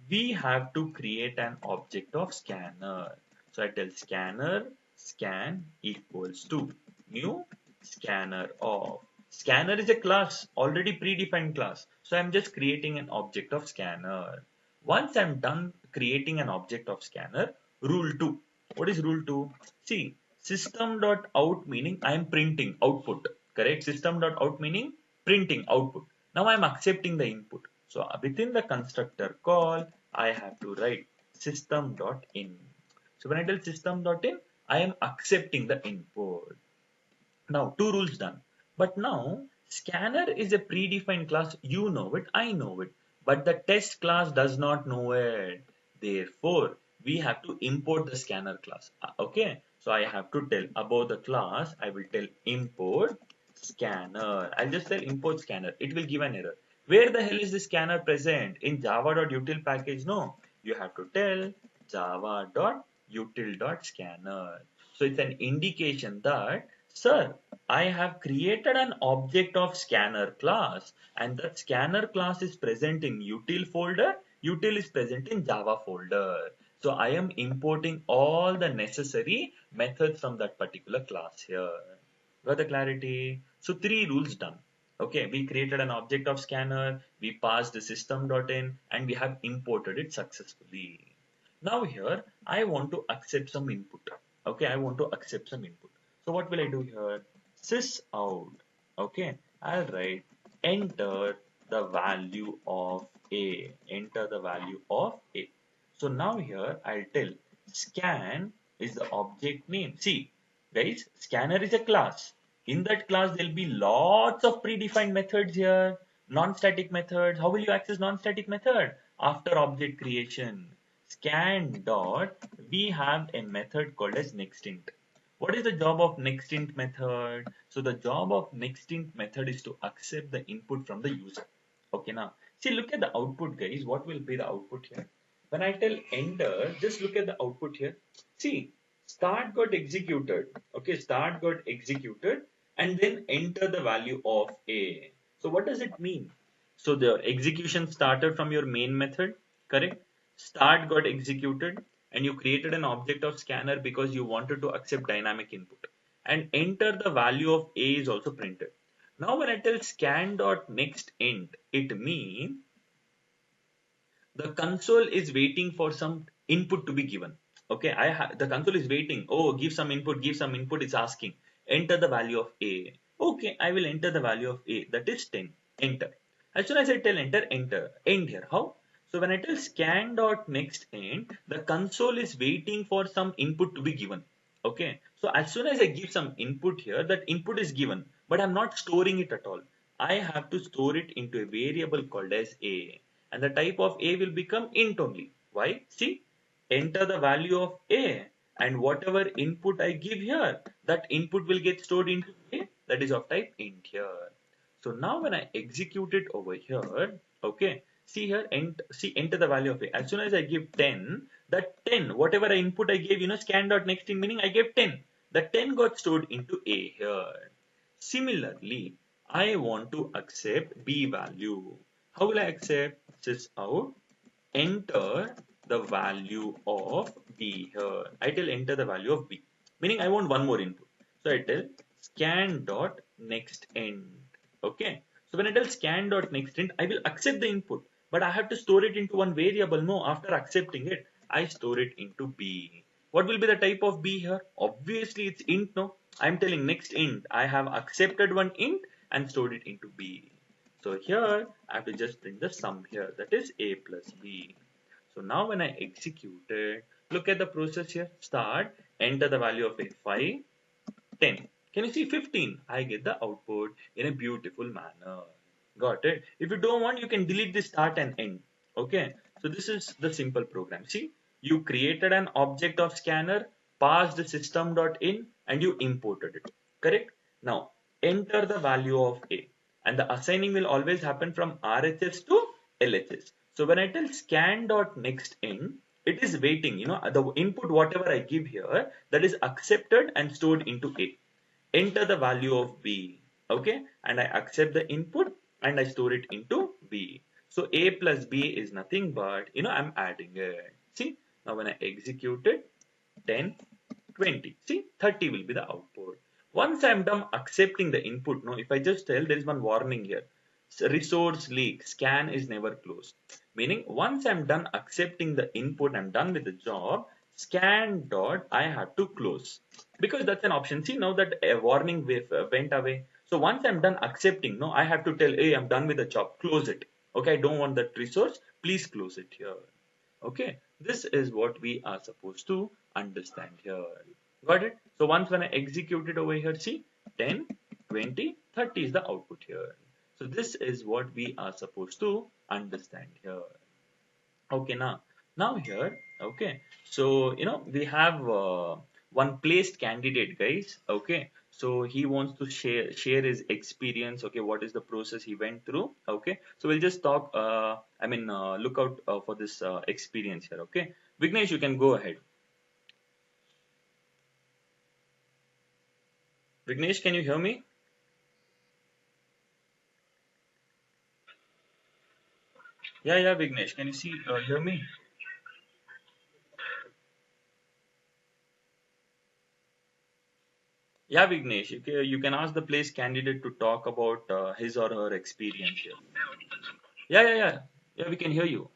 We have to create an object of scanner. So I tell scanner scan equals to new scanner of. Scanner is a class, already predefined class. So I'm just creating an object of scanner. Once I'm done creating an object of scanner, rule 2. What is rule 2? See, system.out meaning I'm printing output. Correct? System.out meaning printing output. Now I'm accepting the input. So within the constructor call, I have to write system.in. So when I tell system.in, I am accepting the input. Now, two rules done. But now, scanner is a predefined class. You know it, I know it. But the test class does not know it. Therefore, we have to import the scanner class. Okay. So I have to tell about the class. I will tell import scanner. I'll just tell import scanner. It will give an error. Where the hell is the scanner present? In java.util package? No. You have to tell java.util.scanner. So it's an indication that, sir, I have created an object of scanner class and that scanner class is present in util folder. Util is present in Java folder. So I am importing all the necessary methods from that particular class here. Got the clarity? So three rules done. Okay, we created an object of scanner, we passed the system.in and we have imported it successfully. Now here, I want to accept some input. Okay, I want to accept some input. So what will I do here? Sys out. Okay, I'll write enter the value of A. Enter the value of A. So now here I'll tell scan is the object name. See, guys, scanner is a class. In that class, there'll be lots of predefined methods here. Non-static methods. How will you access non-static method? After object creation. Scan dot, we have a method called as nextInt. What is the job of nextInt method? So the job of nextInt method is to accept the input from the user. Okay, now see, look at the output, guys. What will be the output here? When I tell enter, just look at the output here. See, start got executed. Okay, start got executed and then enter the value of A. So what does it mean? So the execution started from your main method, correct? Start got executed and you created an object of scanner because you wanted to accept dynamic input, and enter the value of A is also printed. Now when I tell scan dot next int, it means the console is waiting for some input to be given. Okay, the console is waiting. Oh, give some input, give some input. It's asking. Enter the value of A. Okay, I will enter the value of A. That is 10. Enter. As soon as I tell enter, enter. End here. How? So when I tell scan dot next end, the console is waiting for some input to be given. Okay. So as soon as I give some input here, that input is given, but I'm not storing it at all. I have to store it into a variable called as A, and the type of A will become int only. Why? See, enter the value of A, and whatever input I give here, that input will get stored into A, that is of type int here. So now when I execute it over here, okay, see here, enter the value of A. As soon as I give 10, that 10, whatever input I gave, scan dot next in, meaning I gave 10. The 10 got stored into A here. Similarly, I want to accept B value. How will I accept? Sys out, enter the value of B here. I tell enter the value of B, meaning I want one more input. So I tell scan dot next end. Okay. So when I tell scan dot next end, I will accept the input, but I have to store it into one variable. No, after accepting it, I store it into B. What will be the type of B here? Obviously, it's int. No, I'm telling next int. I have accepted one int and stored it into B. So here I have to just print the sum here, that is A plus B. So now when I execute it, look at the process here. Start, enter the value of A 5, 10. Can you see 15? I get the output in a beautiful manner. Got it? If you don't want, you can delete the start and end. Okay. So this is the simple program. See, you created an object of scanner, passed the system.in, and you imported it. Correct? Now, enter the value of A. And the assigning will always happen from RHS to LHS. So when I tell scan.next in, it is waiting, the input whatever I give here, that is accepted and stored into A. Enter the value of B, okay, and I accept the input and I store it into B. So A plus B is nothing but, I'm adding it. See, now when I execute it, 10, 20, see, 30 will be the output. Once I'm done accepting the input, no, if I just tell, there is one warning here. Resource leak, scan is never closed. Meaning once I'm done accepting the input, I'm done with the job, scan dot, I have to close. Because that's an option. See, now that a warning went away. So once I'm done accepting, no, I have to tell, hey, I'm done with the job, close it. Okay, I don't want that resource, please close it here. Okay, this is what we are supposed to understand here. Got it? So once when I execute it over here, see, 10, 20, 30 is the output here. So this is what we are supposed to understand here. Okay, now here, okay, so we have one placed candidate, guys. Okay, so he wants to share his experience. Okay, what is the process he went through? Okay, so we'll just talk, look out for this experience here. Okay, Vignesh, you can go ahead. Vignesh, can you hear me? Yeah, Vignesh, can you hear me? Yeah, Vignesh, you can ask the place candidate to talk about his or her experience here. Yeah, we can hear you.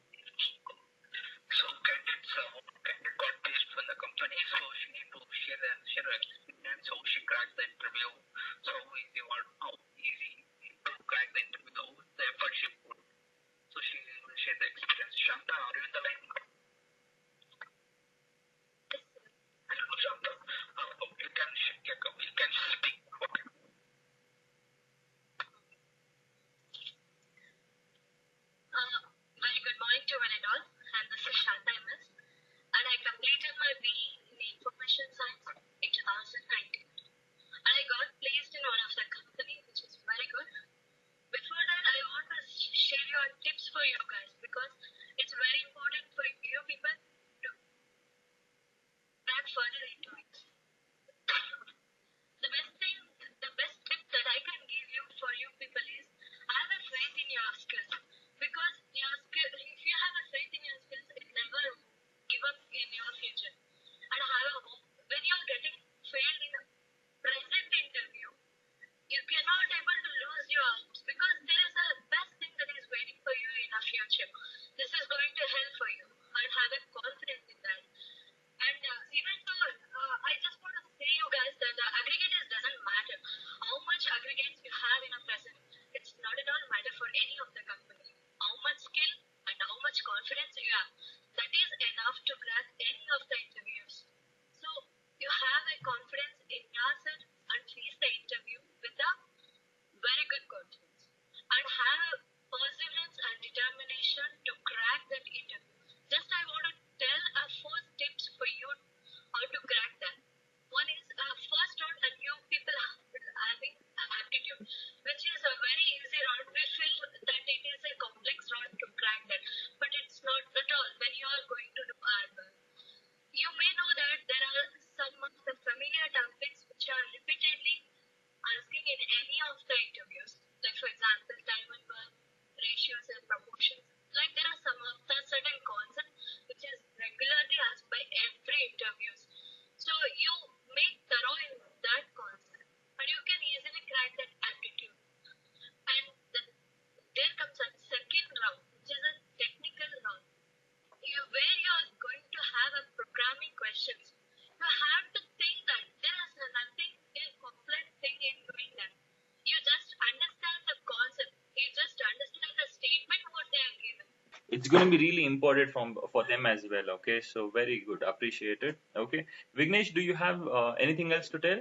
it's going to be really important for them as well. Okay, so very good, appreciate it. Okay, Vignesh, do you have anything else to tell?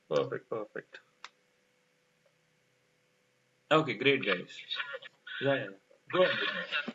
Perfect, perfect. Okay, great guys. Yeah, yeah, yeah. Go ahead, Vignesh.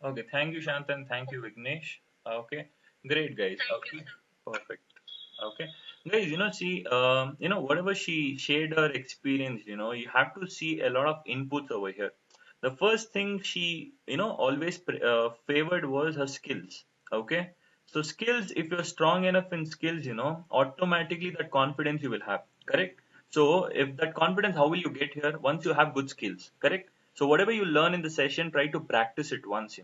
Okay, thank you, Shantan. Thank you, Vignesh. Okay, great, guys. Okay, perfect. Okay, guys, see, whatever she shared her experience, you have to see a lot of inputs over here. The first thing she, always favored was her skills. Okay, so skills, if you're strong enough in skills, automatically that confidence you will have. Correct. So if that confidence, how will you get here? Once you have good skills. Correct. So whatever you learn in the session, try to practice it once,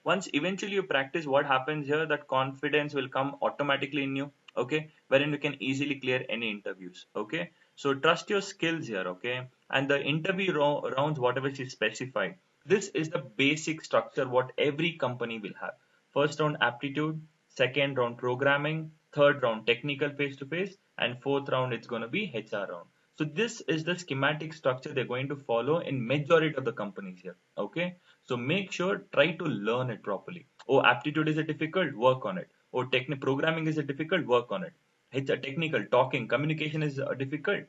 Once eventually you practice, what happens here, that confidence will come automatically in you, okay? Wherein you can easily clear any interviews, okay? So trust your skills here, okay? And the interview rounds, whatever she specified, this is the basic structure what every company will have. First round aptitude, second round programming, third round technical face to face, and fourth round it's going to be HR round. So this is the schematic structure they're going to follow in majority of the companies here. Okay. So make sure, try to learn it properly. Oh, aptitude is a difficult, work on it. Oh, programming is a difficult, work on it. HR technical, talking, communication is difficult,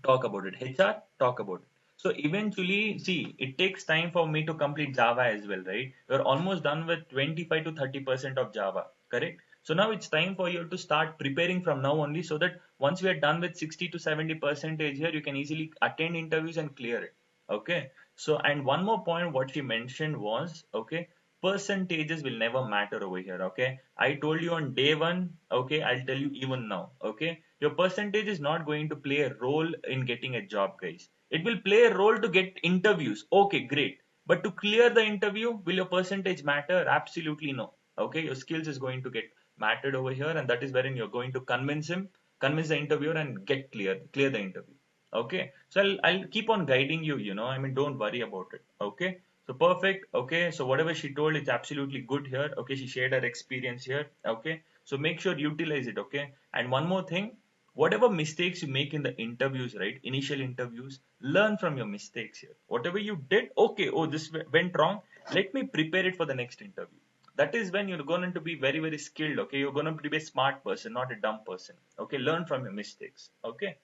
talk about it. HR, talk about it. So eventually, see, it takes time for me to complete Java as well, right? We're almost done with 25 to 30% of Java, correct? So now it's time for you to start preparing from now only, so that once we are done with 60 to 70 percentage here, you can easily attend interviews and clear it. Okay. So, and one more point, what she mentioned was, okay, percentages will never matter over here. Okay. I told you on day one, okay, I'll tell you even now. Okay. Your percentage is not going to play a role in getting a job, guys. It will play a role to get interviews. Okay, great. But to clear the interview, will your percentage matter? Absolutely no. Okay, your skills is going to get mattered over here, and that is wherein you're going to convince the interviewer and clear the interview. Okay, so I'll keep on guiding you, I mean, don't worry about it. Okay, so perfect. Okay, so whatever she told, it's absolutely good here. Okay, she shared her experience here. Okay, so make sure utilize it. Okay, and one more thing, whatever mistakes you make in the interviews, right? Initial interviews, learn from your mistakes here. Whatever you did, okay, oh, this went wrong. Let me prepare it for the next interview. That is when you're going to be very, very skilled. Okay, you're going to be a smart person, not a dumb person. Okay, learn from your mistakes. Okay.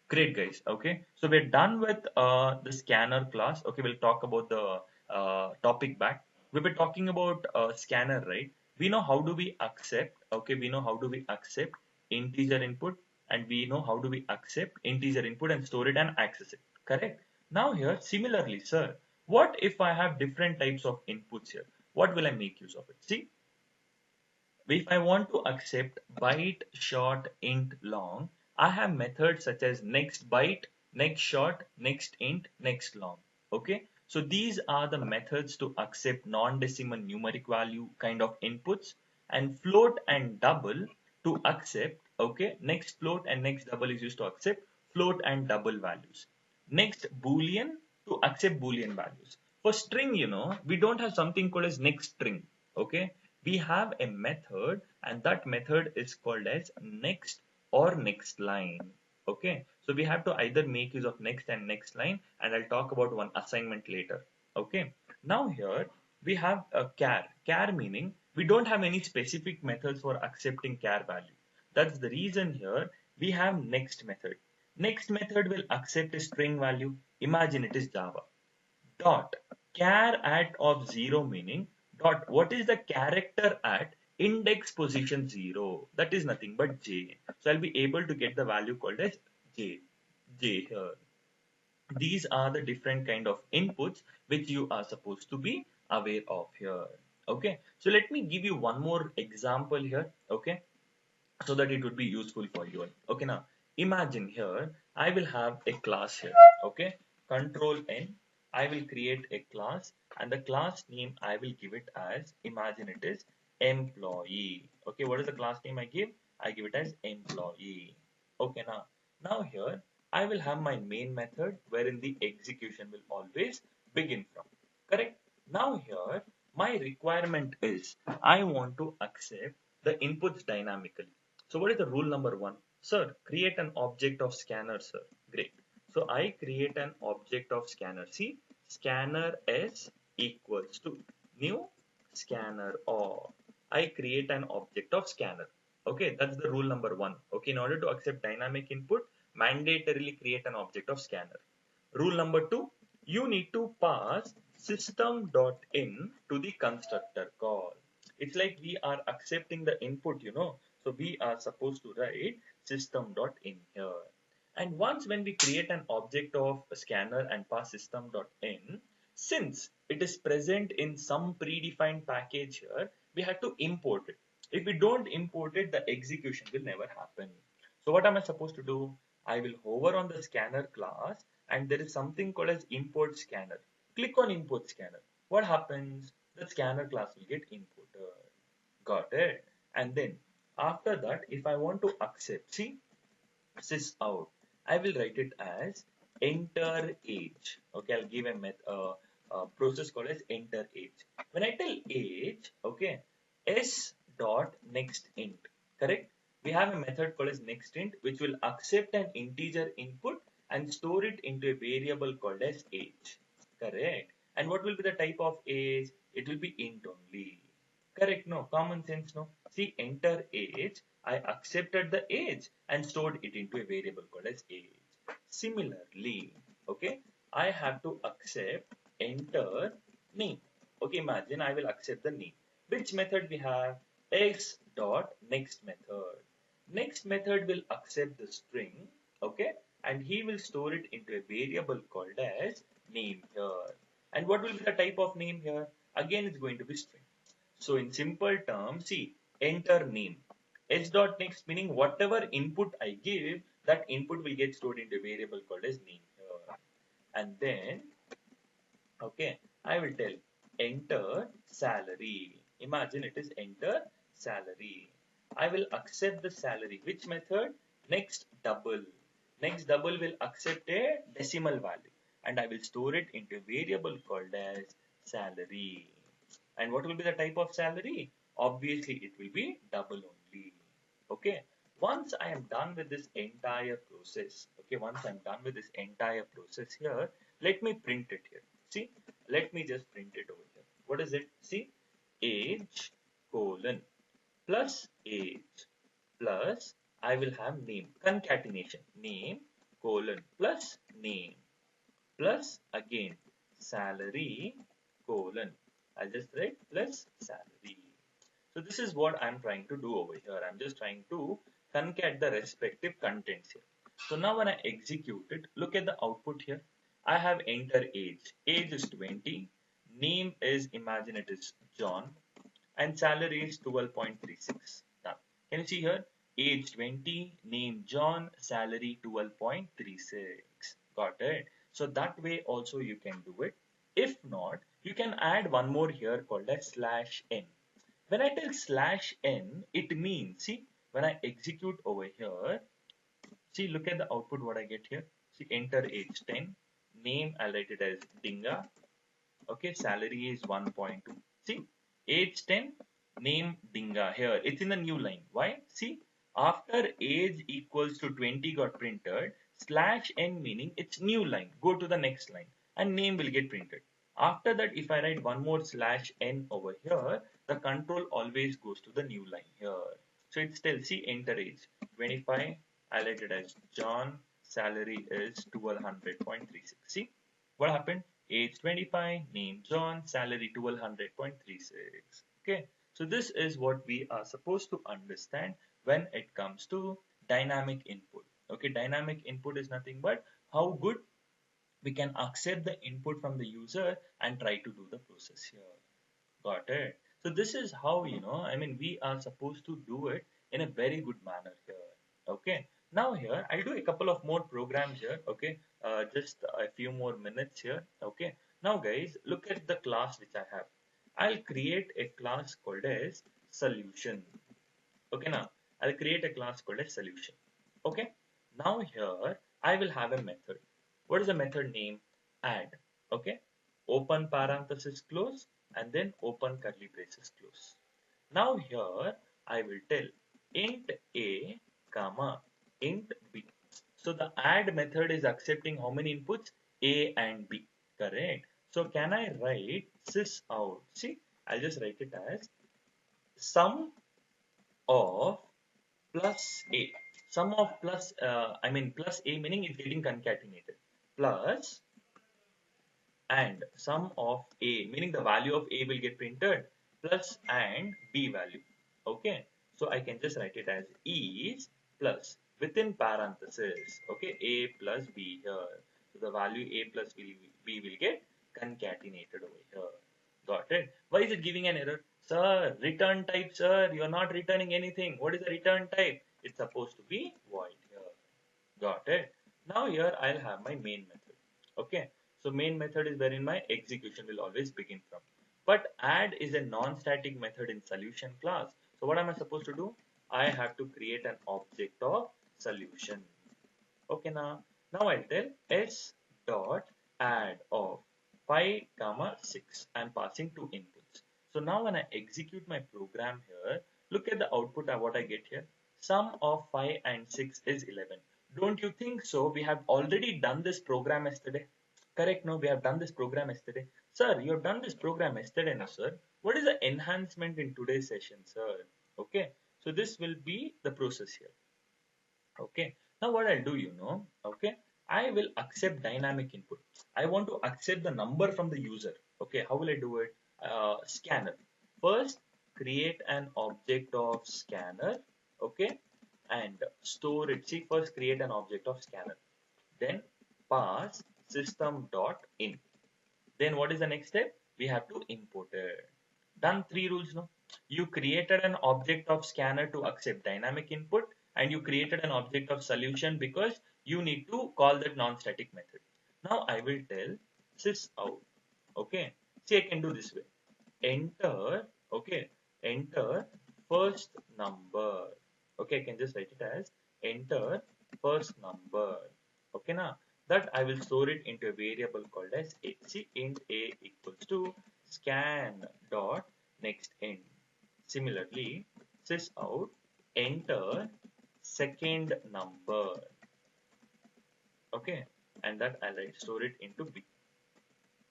Great, guys. Okay, so we're done with the scanner class. Okay, we'll talk about the topic back. We were talking about scanner, right? We know how do we accept. Okay, we know how do we accept integer input, and we know how do we accept integer input and store it and access it. Correct. Now here, similarly, sir, what if I have different types of inputs here? What will I make use of it? See, if I want to accept byte, short, int, long, I have methods such as next byte, next short, next int, next long. Okay. So these are the methods to accept non-decimal numeric value kind of inputs, and float and double to accept. Okay. Next float and next double is used to accept float and double values. Next boolean to accept boolean values. For string, we don't have something called as next string. Okay, we have a method, and that method is called as next or next line. Okay, so we have to either make use of next and next line, and I'll talk about one assignment later. Okay, now here we have a char meaning we don't have any specific methods for accepting char value. That's the reason here we have next method. Next method will accept a string value. Imagine it is Java. Dot char at of 0 meaning dot, what is the character at index position 0? That is nothing but j. So I'll be able to get the value called as j here. These are the different kind of inputs which you are supposed to be aware of here. Okay, so let me give you one more example here. Okay, so that it would be useful for you all. Okay, now imagine here I will have a class here. Okay, control N. I will create a class and the class name I will give it as, imagine it is employee. Okay, what is the class name I give? I give it as employee. Okay, now here I will have my main method wherein the execution will always begin from. Correct? Now here my requirement is I want to accept the inputs dynamically. So what is the rule number one? Sir, create an object of scanner, sir. Great. So I create an object of scanner. See, scanner s equals to new scanner, or I create an object of scanner. Okay, that's the rule number one. Okay, in order to accept dynamic input, mandatorily create an object of scanner. Rule number two, you need to pass system.in to the constructor call. It's like we are accepting the input. So we are supposed to write system.in here. And once when we create an object of a scanner and pass system.in, since it is present in some predefined package here, we have to import it. If we don't import it, the execution will never happen. So what am I supposed to do? I will hover on the scanner class and there is something called as import scanner. Click on import scanner. What happens? The scanner class will get imported. Got it? And then after that, if I want to accept, see, sys out, I will write it as enter age. Okay, I'll give a process called as enter age. When I tell age, okay, s dot next int, correct? We have a method called as next int which will accept an integer input and store it into a variable called as age. Correct? And what will be the type of age? It will be int only. Correct? No, common sense. No. See, enter age. I accepted the age and stored it into a variable called as age. Similarly, okay, I have to accept enter name. Okay, imagine I will accept the name. Which method we have? X dot next method. Next method will accept the string, okay, and he will store it into a variable called as name here. And what will be the type of name here? Again, it's going to be string. So in simple terms, see, enter name. H dot next meaning whatever input I give, that input will get stored into a variable called as name here. And then, okay, I will tell enter salary. Imagine it is enter salary. I will accept the salary. Which method? Next double. Next double will accept a decimal value and I will store it into a variable called as salary. And what will be the type of salary? Obviously, it will be double only. Okay. Once I am done with this entire process, okay, once I'm done with this entire process here, let me print it here. See, let me just print it over here. What is it? See, age colon plus age plus I will have name, concatenation, name colon plus name plus again salary colon. I'll just write plus salary. So this is what I'm trying to do over here. I'm just trying to concat the respective contents here. So now when I execute it, look at the output here. I have enter age. Age is 20. Name is, imagine it is John. And salary is 12.36. Now, can you see here? Age 20, name John, salary 12.36. Got it? So that way also you can do it. If not, you can add one more here called as slash n. When I tell slash n, it means, see, when I execute over here, see, look at the output what I get here. See, enter age 10, name, I'll write it as Dinga. Okay, salary is 1.2. See, age 10, name Dinga here. It's in the new line. Why? See, after age equals to 20 got printed, slash n meaning it's new line. Go to the next line and name will get printed. After that, if I write one more slash n over here, the control always goes to the new line here. So it's still, see, enter age 25. I write it as John. Salary is 1200.36. See what happened? Age 25, name John, salary 1200.36. Okay, so this is what we are supposed to understand when it comes to dynamic input. Okay, dynamic input is nothing but how good we can accept the input from the user and try to do the process here. Got it? So this is how, I mean, we are supposed to do it in a very good manner here. Okay. Now here, I'll do a couple of more programs here. Okay. Just a few more minutes here. Okay. Now guys, look at the class which I have. I'll create a class called as solution. Okay. Now I'll create a class called as solution. Okay. Now here, I will have a method. What is the method name? Add. Okay. Open parenthesis close and then open curly braces close. Now here I will tell int a comma int b. So the add method is accepting how many inputs? A and b. Correct. So can I write sys out? See, I'll just write it as sum of plus a. Sum of plus, I mean plus a meaning it's getting concatenated. Plus and sum of a meaning the value of a will get printed plus and b value. Okay, so I can just write it as is plus within parenthesis. Okay, a plus b here. So the value a plus b will get concatenated over here. Got it? Why is it giving an error? Sir, return type, sir. You're not returning anything. What is the return type? It's supposed to be void here. Got it? Now here I'll have my main method. Okay. So main method is wherein my execution will always begin from. But add is a non-static method in solution class. So what am I supposed to do? I have to create an object of solution. Okay now I'll tell s dot add of 5 comma 6. I'm passing two inputs. So now when I execute my program here, look at the output of what I get here. Sum of 5 and 6 is 11. Don't you think so? We have already done this program yesterday. Correct? No, we have done this program yesterday. Sir, you have done this program yesterday, no, sir. What is the enhancement in today's session, sir? Okay. So this will be the process here. Okay. Now what I'll do, okay, I will accept dynamic input. I want to accept the number from the user. Okay. How will I do it? Scanner. First, create an object of scanner. Okay. And store it. See, first create an object of scanner. Then pass system.in. Then what is the next step? We have to import it. Done three rules now. You created an object of scanner to accept dynamic input and you created an object of solution because you need to call that non-static method. Now I will tell sys out. Okay. See, I can do this way. Enter, okay, enter first number. Okay, I can just write it as enter first number. Okay, now that I will store it into a variable called as a. See, int a equals to scan dot next end. Similarly, sys out enter second number. Okay, and that I'll store it into b.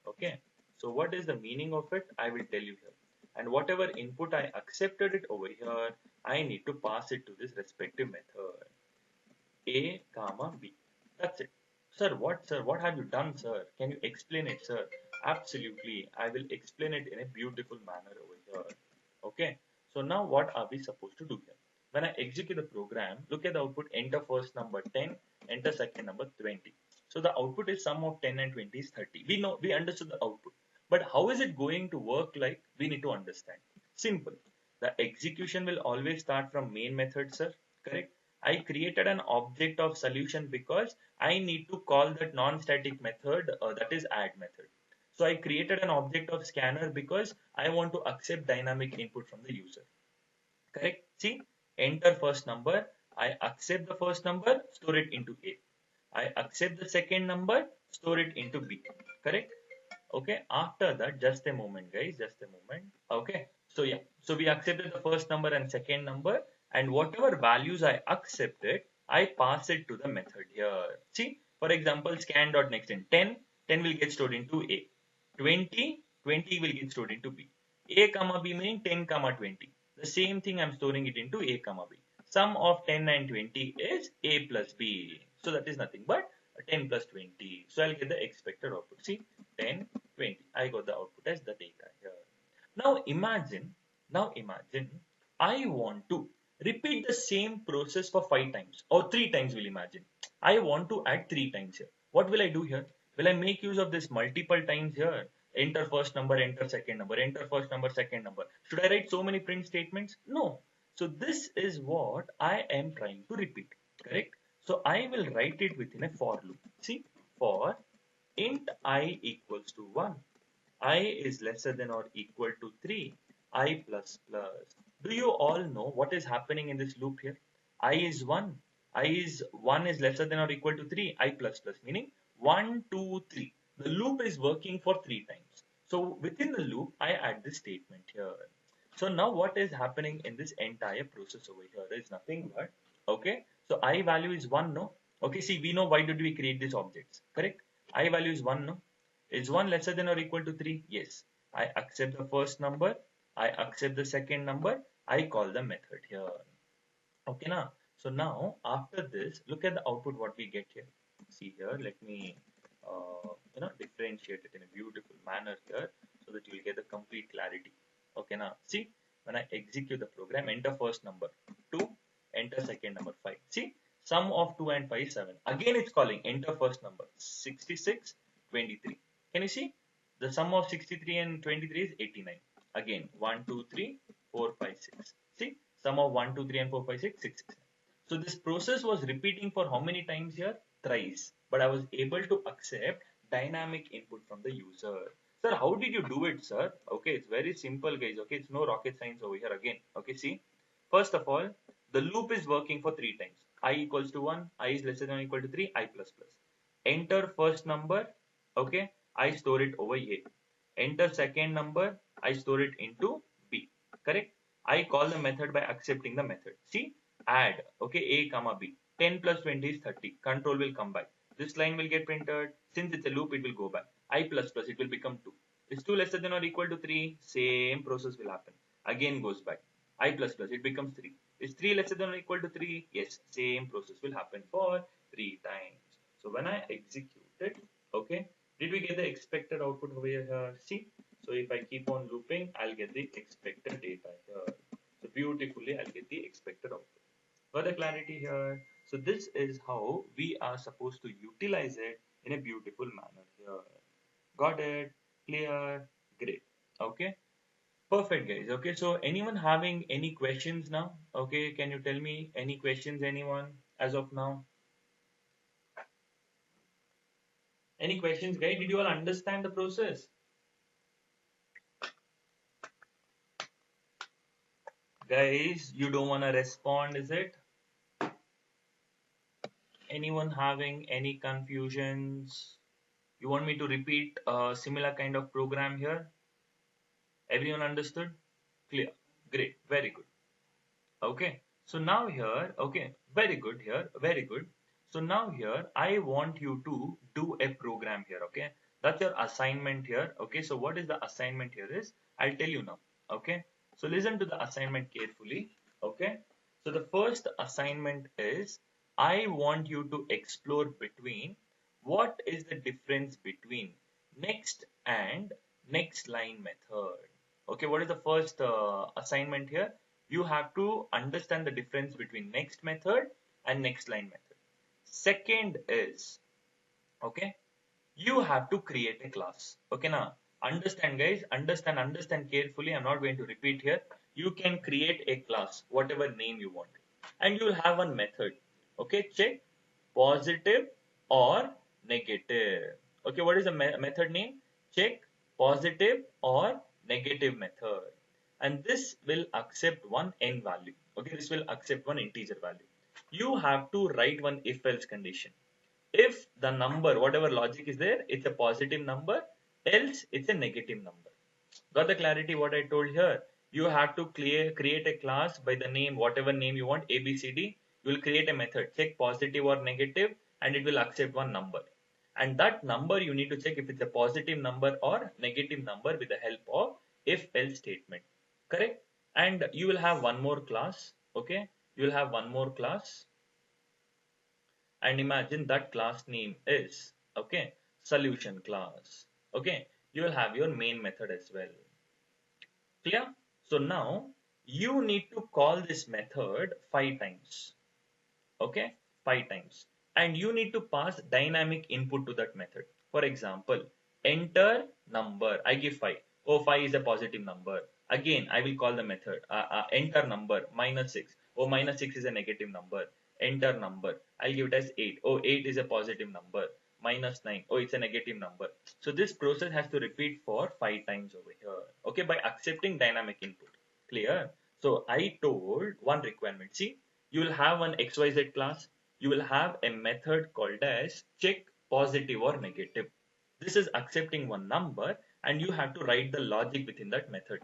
Okay, so what is the meaning of it? I will tell you here. And whatever input I accepted it over here, I need to pass it to this respective method. A comma b. That's it. Sir, what have you done, sir? Can you explain it, sir? Absolutely. I will explain it in a beautiful manner over here. Okay. So now what are we supposed to do here? When I execute the program, look at the output, enter first number 10, enter second number 20. So the output is sum of 10 and 20 is 30. We understood the output. But how is it going to work like? We need to understand. Simple. The execution will always start from main method, sir. Correct? I created an object of solution because I need to call that non-static method that is add method. So I created an object of scanner because I want to accept dynamic input from the user. Correct? See, enter first number. I accept the first number, store it into A. I accept the second number, store it into B. Correct? Okay. After that, just a moment, guys. Just a moment. Okay. So yeah. So we accepted the first number and second number. And whatever values I accepted, I pass it to the method here. See, for example, scan.nextInt 10, 10 will get stored into A. 20, 20 will get stored into B. A comma B meaning 10 comma 20. The same thing I'm storing it into A comma B. Sum of 10 and 20 is A plus B. So that is nothing but 10 plus 20. So I'll get the expected output. See, 10, 20. I got the output as the data here. Now imagine I want to repeat the same process for 5 times or 3 times. Will imagine I want to add 3 times here. What will I do here? Will I make use of this multiple times here? Enter first number, enter second number, enter first number, second number. Should I write so many print statements? No. So this is what I am trying to repeat, correct? So I will write it within a for loop. See, for int I equals to 1, I is lesser than or equal to 3, I plus plus. Do you all know what is happening in this loop here? I is 1, I is 1 is lesser than or equal to 3, I plus plus, meaning 1, 2, 3. The loop is working for 3 times. So within the loop, I add this statement here. So now what is happening in this entire process over here is nothing but, okay, so I value is 1, no? Okay, see, we know why did we create these objects, correct? I value is 1, no? Is 1 lesser than or equal to 3? Yes. I accept the first number. I accept the second number. I call the method here. Okay, now. So now, after this, look at the output what we get here. See here, let me, differentiate it in a beautiful manner here so that you will get the complete clarity. Okay, now, see, when I execute the program, enter first number 2, enter second number 5. See, sum of 2 and 5 is 7. Again, it's calling enter first number 66, 23. Can you see? The sum of 63 and 23 is 89. Again, 1, 2, 3, 4, 5, 6. See, sum of 1, 2, 3, and 4, 5, 6, 6, 6. So this process was repeating for how many times here? Thrice. But I was able to accept dynamic input from the user. Sir, how did you do it, sir? Okay, it's very simple, guys. Okay, it's no rocket science over here again. Okay, see. First of all, the loop is working for 3 times. I equals to 1, I is lesser than or equal to 3, I plus plus. Enter first number, okay, I store it over A. Enter second number, I store it into B. Correct? I call the method by accepting the method. See, add, okay, A comma B. 10 plus 20 is 30. Control will come back. This line will get printed. Since it's a loop, it will go back. I plus plus, it will become 2. Is 2 lesser than or equal to 3? Same process will happen. Again goes back. I plus plus, it becomes 3. Is 3 lesser than or equal to 3? Yes, same process will happen for 3 times. So when I execute it, okay, did we get the expected output over here? See, so if I keep on looping, I'll get the expected data here. So beautifully, I'll get the expected output. Got the clarity here? So this is how we are supposed to utilize it in a beautiful manner here. Got it? Clear? Great. Okay. Perfect, guys. Okay. So anyone having any questions now? Okay. Can you tell me any questions, anyone, as of now? Any questions, guys? Did you all understand the process? Guys, you don't want to respond, is it? Anyone having any confusions? You want me to repeat a similar kind of program here? Everyone understood? Clear. Great. Very good. Okay. So now here, okay, very good here, very good. So now here, I want you to do a program here, okay? That's your assignment here, okay? So what is the assignment here is, I'll tell you now, okay? So listen to the assignment carefully, okay? So the first assignment is, I want you to explore between what is the difference between next and next line method. Okay, what is the first assignment here? You have to understand the difference between next method and next line method. Second is, okay, you have to create a class. Okay, now understand, guys, understand carefully. I'm not going to repeat here. You can create a class, whatever name you want, and you will have one method. Okay, check positive or negative. Okay, what is the method name? Check positive or negative method, and this will accept one n value. Okay, this will accept one integer value. You have to write one if else condition. If the number, whatever logic is there, it's a positive number, else it's a negative number. Got the clarity what I told here? You have to create a class by the name, whatever name you want, ABCD. You will create a method, check positive or negative, and it will accept one number. And that number you need to check if it's a positive number or negative number with the help of if else statement. Correct? And you will have one more class. Okay? You will have one more class, and imagine that class name is, okay, solution class. Okay, you will have your main method as well. Clear? So now you need to call this method 5 times. Okay, 5 times, and you need to pass dynamic input to that method. For example, enter number. I give 5. Oh, 5 is a positive number. Again, I will call the method. Enter number minus 6. Oh, minus 6 is a negative number. Enter number. I'll give it as 8. Oh, 8 is a positive number. Minus 9. Oh, it's a negative number. So this process has to repeat for 5 times over here. Okay, by accepting dynamic input. Clear? So I told one requirement. See, you will have one XYZ class. You will have a method called as check positive or negative. This is accepting one number and you have to write the logic within that method.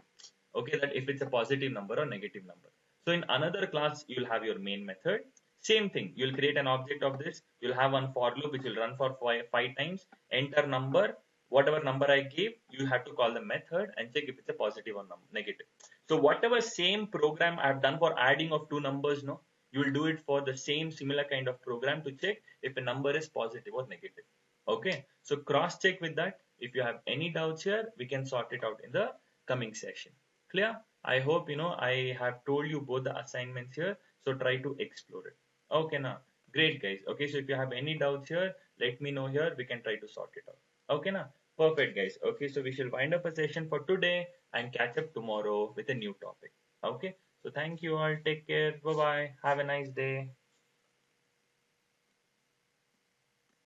Okay, that if it's a positive number or negative number. So in another class, you'll have your main method. Same thing, you'll create an object of this. You'll have one for loop which will run for five times. Enter number, whatever number I gave, you have to call the method and check if it's a positive or negative. So whatever same program I've done for adding of two numbers, no, you will do it for the same similar kind of program to check if a number is positive or negative. Okay, so cross check with that. If you have any doubts here, we can sort it out in the coming session. Clear? I hope I have told you both the assignments here, so try to explore it. Okay, now great guys. Okay, so if you have any doubts here, let me know here. We can try to sort it out. Okay, now perfect guys. Okay, so we shall wind up a session for today and catch up tomorrow with a new topic. Okay, so thank you all. Take care. Bye bye. Have a nice day.